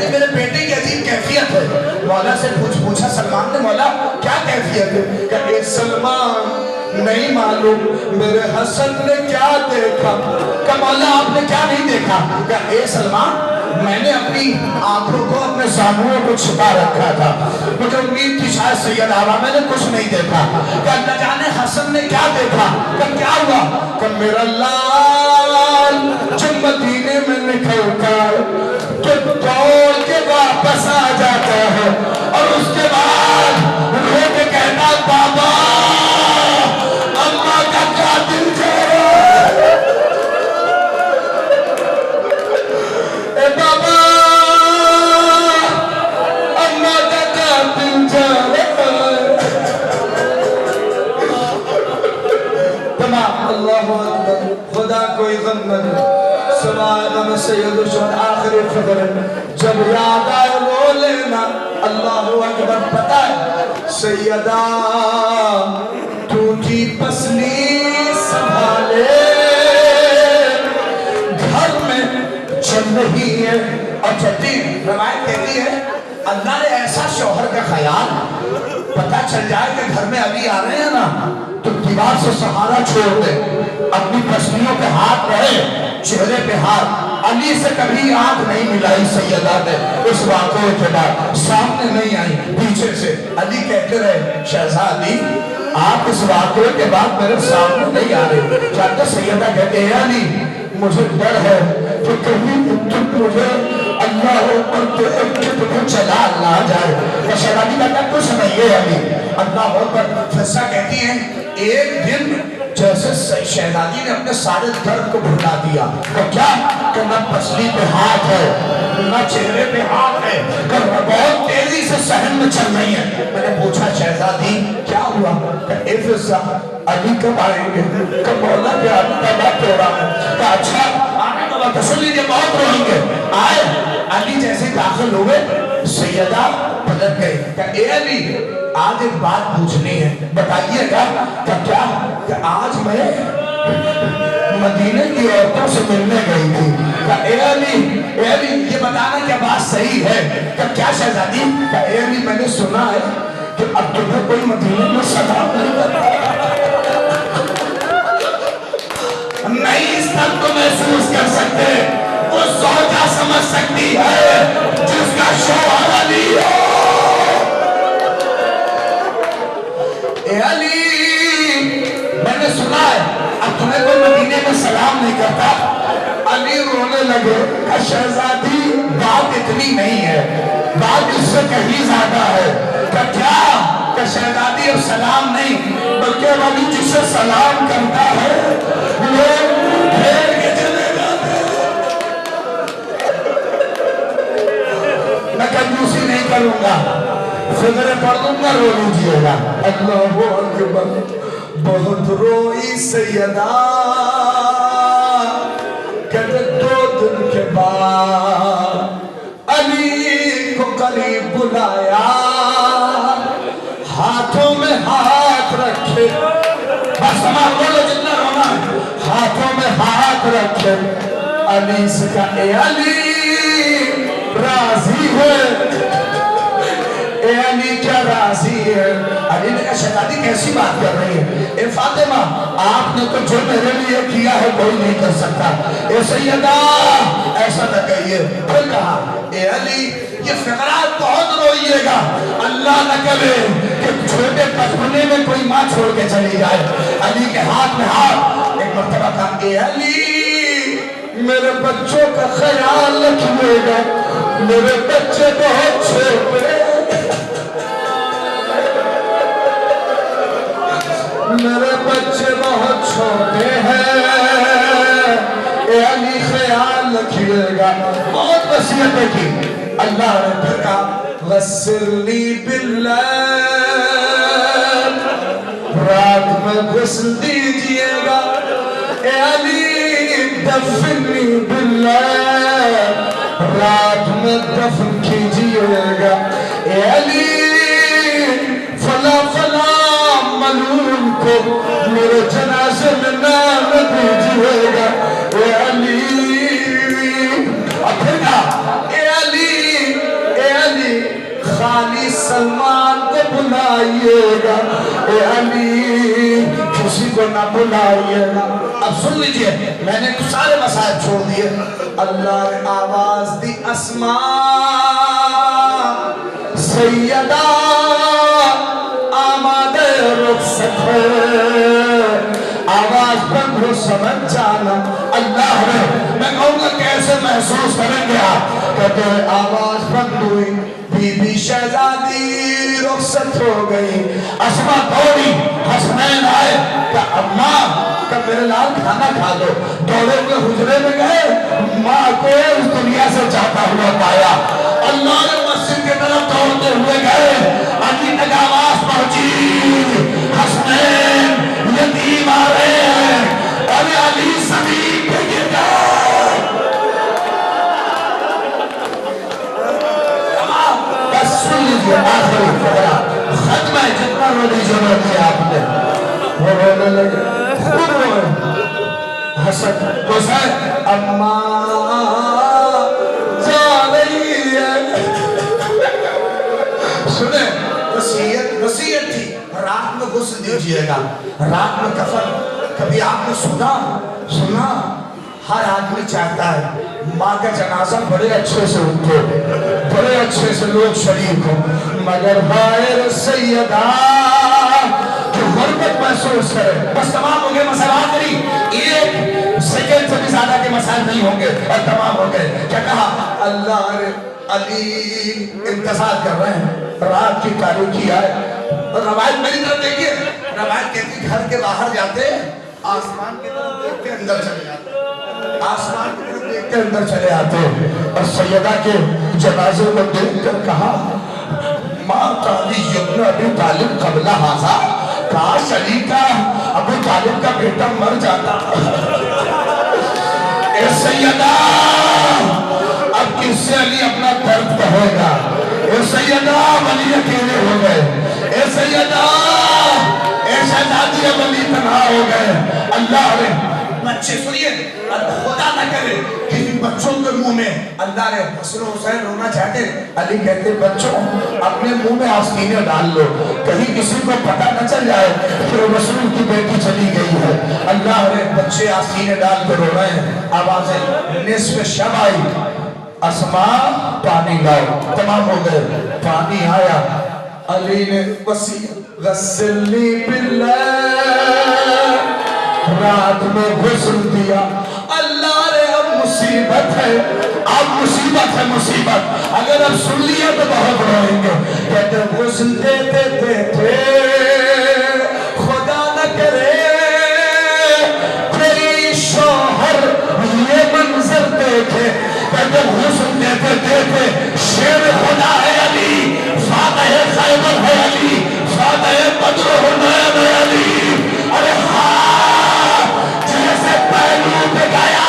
کہتے میرے بیٹے کی عجیب کیفیت ہے. مولا سے پوچھا سلمان نے مولا کیا کیفیت ہے؟ کہ سلمان نہیں معلوم میرے حسن نے کیا دیکھا. کہ مولا آپ نے کیا نہیں دیکھا؟ کہ اے سلمان میں نے اپنی آنکھوں کو اپنے سامنوں کو چھپا رکھا تھا. مجھے امید تھی شاید سید آبا میں نے کچھ نہیں دیکھا. کہ نہ جانے حسن نے کیا دیکھا. کہ کیا ہوا؟ کہ میرا لال جب مدینے میں نکلتا تو دوڑ کے واپس آ جاتا ہے اور اس کے بعد رو کے کہتا بابا اماں کا قاتل جو اے بابا اماں کا قاتل جو تمام. اللہ اکبر. خدا کوئی غم نہ سبحان سید الشہر آخر فکر جب یاد آئے رو لینا. اللہ اکبر. پتہ ہے سیدہ تو کی پسلی سنبھالے گھر میں چل رہی ہے. اور چلتی روایت کہتی ہے اللہ نے ایسا شوہر کا خیال پتہ چل جائے کہ گھر میں علی آ رہے ہیں نا تو دیوار سے سہارا چھوڑ دے, اپنی پسلیوں پہ ہاتھ رہے, چہرے پہ ہاتھ. علی سے کبھی آنکھ نہیں ملائی سیدہ نے اس واقعے کے بعد. سامنے نہیں آئی, پیچھے سے. علی کہتے رہے شہزادی آپ اس واقعے کے بعد میرے سامنے نہیں آ رہے. چاہتے سیدہ کہتے ہیں علی مجھے ڈر ہے کہ کہیں تم مجھے اللہ اوپر تو تمہیں چلا نہ جائے. شہزادی کہتا کچھ نہیں ہے علی. اللہ اوپر. فضا کہتی ہیں ایک دن جیسے شہزادی نے اپنے سارے درد کو بھلا دیا. تو کیا کہ نہ پسلی پہ ہاتھ ہے نہ چہرے پہ ہاتھ ہے, کہ بہت تیزی سے صحن میں چل رہی ہے. میں نے پوچھا شہزادی کیا ہوا؟ کہ اے فضا علی کب آئیں گے؟ کہ مولا کے علی کا بات ہو رہا ہے. کہ اچھا آنے کا بات سن لیجیے بہت روئیں گے. آئے علی جیسے داخل ہوئے سیدہ پلٹ گئی. کہ اے علی آج ایک بات پوچھنی ہے بتائیے گا. کہ کیا؟ کہ آج میں مدینے کی عورتوں سے ملنے گئی تھی. کہ اے علی یہ بتانا کیا بات صحیح ہے؟ کہ کیا شہزادی؟ کہ اے علی میں نے سنا ہے کہ اب تمہیں کوئی مدینے میں سلام نہیں کرتا. نہیں اس تک کو محسوس کر سکتے وہ زوجہ سمجھ سکتی ہے جس کا شوہر علی ہو. اے علی میں نے سنا ہے اب تمہیں کوئی مدینے میں سلام نہیں کرتا. علی رونے لگے. کہ شہزادی بات اتنی نہیں ہے, بات اس سے کہیں زیادہ ہے. کہ کیا؟ کہ شہزادی اب سلام نہیں بلکہ علی جسے سلام کرتا ہے لوگ پھیر کے چلے جاتے ہیں. میں کنجوسی نہیں کروں گا, فکرے پڑھ دوں گا, رو لیجیے گا. اللہ اکبر. بہت روئی سیدہ کہتے 2 دن کے بعد علی کو قریب بلایا, ہاتھوں میں ہاتھ رکھے. بس تمام بولو جتنا رونا ہے. ہاتھوں میں ہاتھ رکھے علی سے کہا اے علی راضی ہے. اے علی کیا راضی ہے؟ علی نے کہا شہزادی کیسی بات کر رہی ہے؟ اے فاطمہ آپ نے تو جو میرے لیے کیا ہے کوئی نہیں کر سکتا. اے سیدہ ایسا نہ کہیے. پھر کہا اے علی یہ فقرات بہت روئیے گا, اللہ نہ کرے کہ چھوٹے بچپنے میں کوئی ماں چھوڑ کے چلی جائے. علی کے ہاتھ میں ہاتھ. ایک مرتبہ کہا اے علی میرے بچوں کا خیال رکھیے گا, میرے بچے بہت چھوٹے, میرے بچے بہت چھوٹے ہیں. اے علی خیال رکھیے گا. بہت وصیتیں کی. اللہ نے پھر کہا غسلی باللیل, رات میں غسل دیجئے گا. اے علی دفنی باللیل, رات میں دفن کیجئے گا. اے علی فلاں فلاں ملعون کو میرے جنازے میں نام دیجئے گا. اے علی. اور پھر کہا اے علی علی سلمان کو بلائیے گا، اے علی کسی کو نہ بلائیے گا۔ اب سن لیجئے، میں نے سارے مسائل چھوڑ دیے۔ اللہ نے آواز دی، اسماء سیدہ آمادہ رخصت ہے، آواز بند ہو سمجھ جانا۔ اللہ نے، میں کہوں گا کیسے محسوس کریں گے آپ؟ کہتے ہیں آواز بند ہوئی، بی بی شہزادی رخصت ہو گئی، اسماء دوڑی، حسنین آئے کہ اماں کہ میرے لال کھانا کھا دو، دوڑے ہوئے حجرے میں گئے، ماں کو اس دنیا سے جاتا ہوا پایا۔ اللہ نے مسجد کے طرف دوڑتے ہوئے گئے، علی تک آواز پہنچی، حسنین یتیم آ رہے ہیں، اور علی زمین پہ گر گئے۔ بس سن لیجیے آخری فقرہ، ختم ہے، جتنا رونے ضرورت ہے آپ نے، وہ رونے لگے، خود روئے۔ حسن حسین اماں جا رہی ہے۔ سنیں، وصیت تھی، رات میں غسل دیجئے گا، رات میں کفن۔ کبھی آپ نے سنا ہر آدمی چاہتا ہے ماں کا جنازہ بڑے اچھے سے اٹھے، بڑے اچھے سے لوگ شریک ہوں، مگر غیر سیدہ جو غربت محسوس کرے۔ بس تمام ہو گئے مسئلہ آخری، ایک سیکنڈ سے بھی زیادہ کے مسائل نہیں ہوں گے اور تمام ہو گئے۔ کیا کہا اللہ نے؟ علی انتظار کر رہے ہیں، رات کی تاریکی آئے۔ اور روایت میری طرف دیکھیے، روایت کہتی گھر کے باہر جاتے آسمان کی طرف دیکھ کے اندر چلے جاتے، آسمان کی طرف دیکھ کے اندر چلے آتے، اور سیدہ کے جنازے کو دیکھ کر کہا مات علی ابن ابی طالب قبل ھذا، کاش علی کا ابو طالب کا بیٹا مر جاتا۔ اے سیدہ اب کس سے علی اپنا درد کہے گا؟ اے سیدہ علی اکیلے ہو گئے، اے سیدہ اے شہزادی اب علی تنہا ہو گئے۔ اللہ نے بچے سنیے، خدا نہ کرے کسی بچوں کے منہ میں اللہ نے حسن و حسین رونا چاہتے، علی کہتے بچوں اپنے منہ میں آستینیں ڈال لو، کہیں کسی کو پتہ نہ چل جائے کہ رسول کی بیٹی چلی گئی ہے۔ اللہ نے بچے آستینیں ڈال کر رو رہے ہیں، آوازیں نصف شب آئی، اسماء پانی لاؤ، تمام ہو گئے، پانی آیا، علی نے وسیع غسلنی باللیل، رات میں غسل دیا۔ اللہ نے اب مصیبت ہے، اب مصیبت ہے، مصیبت اگر اب سن لیا تو بہت روئیں گے۔ کہتے غسل دیتے دیتے خدا نہ کرے کوئی شوہر یہ منظر دیکھے۔ کہتے غسل دیتے دیتے شیر خدا ہے علی، فاتح خیبر ہے علی، فاتح بدر حنین ہے علی۔ ارے ہاں جیسے پہلو پہ گیا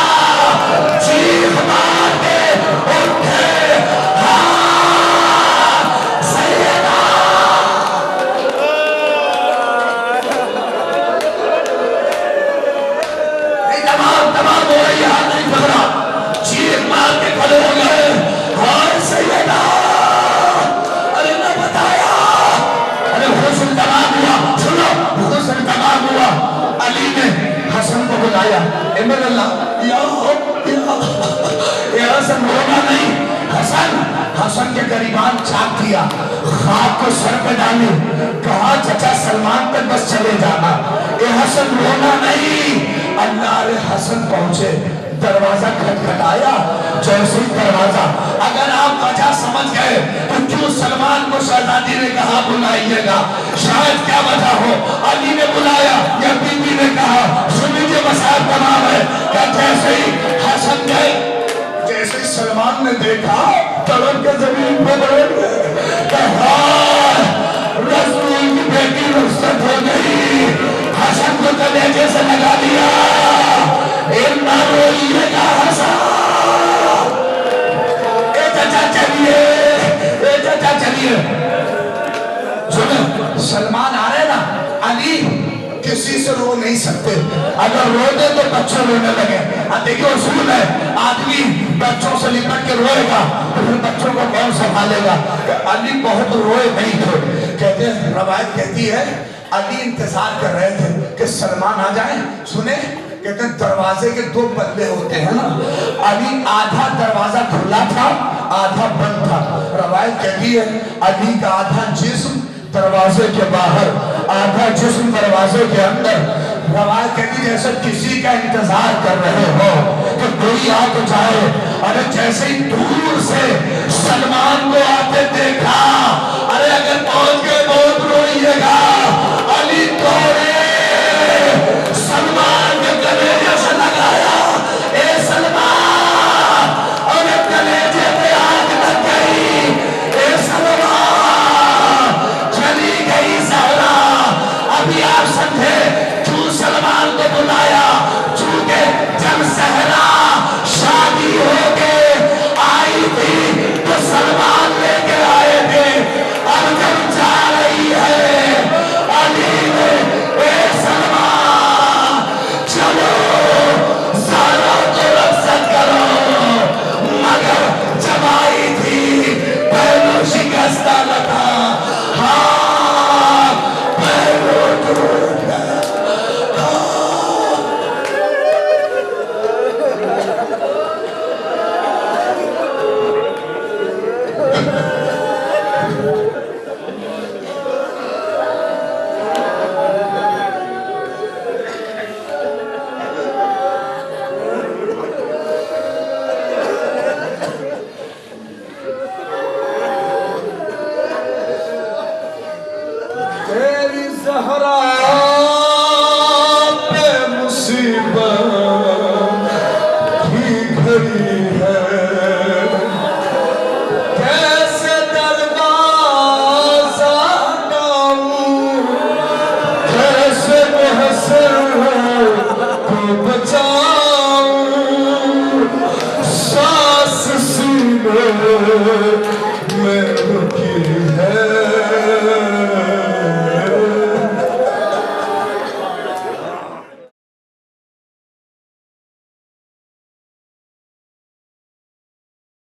چیخ مار کے اٹھے، ہاں سیدہ تمام ہو رہی ہے، نہیں پکڑا، چیخ مار کے کھڑے ہو گئے، ہاں سیدہ ارے نہ بتایا، ارے غسل تمام ہوا، سنو غسل تمام ہوا، علی نے حسن کو بلایا، امر اللہ یا حسن رونا نہیں، حسن کے قریبان چاک دیا، خاک کو سر پہ ڈالی، کہا چچا سلمان تک بس چلے جانا، اے حسن رونا نہیں۔ اللہ نے حسن پہنچے، دروازہ کھٹکھٹایا، جیسے ہی دروازہ، اگر آپ وجہ سمجھ گئے تو کیوں سلمان کو شہزادی نے کہا بلائیے گا، شاید کیا وجہ ہو، علی نے بلایا یا بی بی نے کہا، سنیجے مسائل تمام ہے، کہ جیسے ہی حسن گئے، جیسے ہی سلمان نے دیکھا تڑپ کے زمین پہ بیٹھ گئے، کہ ہاں رسول کی بیٹی رخصت ہو گئی۔ حسن کو کلیجے سے لگا دیا، نہ روئیے گا حسن، اے چچا چلیے، اے چچا چلیے۔ سنیں سلمان آ رہے نا، علی کسی سے رو نہیں سکتے، اگر رو دے تو بچے رونے لگے۔ دیکھو اصول ہے، آدمی بچوں سے لپٹ کے روئے گا تو پھر بچوں کو کون سنبھالے گا؟ کہ علی بہت روئے نہیں تھے. کہتے ہیں روایت کہتی ہے علی انتظار کر رہے تھے کہ سلمان آ جائیں. سنیں کہتے ہیں دروازے کے دو پلے ہوتے ہیں نا, علی آدھا دروازہ کھلا تھا آدھا بند تھا. روایت کہتی ہے علی کا آدھا جسم دروازے کے باہر آدھا جسم دروازے کے اندر. روایت کہتی جیسے کسی کا انتظار کر رہے ہو کہ کوئی آ تو جائے. ارے جیسے ہی دور سے سلمان کو آتے دیکھا, ارے اگر پہنچ کے بہت روئیے گا. علی توڑے سلمان کے کلیجے سے لگایا, اے سلمان, اور کلیجے پہ آگ لگ گئی. اے سلمان, چلی گئی زہرا. ابھی آپ سمجھے کیوں سلمان کو بلایا؟ چونکہ جب زہرا شادی ہو کے آئی تھی تو سلمان لے کے آئے تھے. اب جب جا رہی ہے علی نے اے سلمان چلو زہرا کو رخصت کرو. مگر جب آئی تھی پہلو شکستہ لگا, ہاں پہلو ٹوٹ گیا. تیری زہرا پہ مصیبت کی گھڑی ہے, کیسے دروازہ ڈالوں, کیسے محسن کو بچاؤں. سانس سینے میں رکی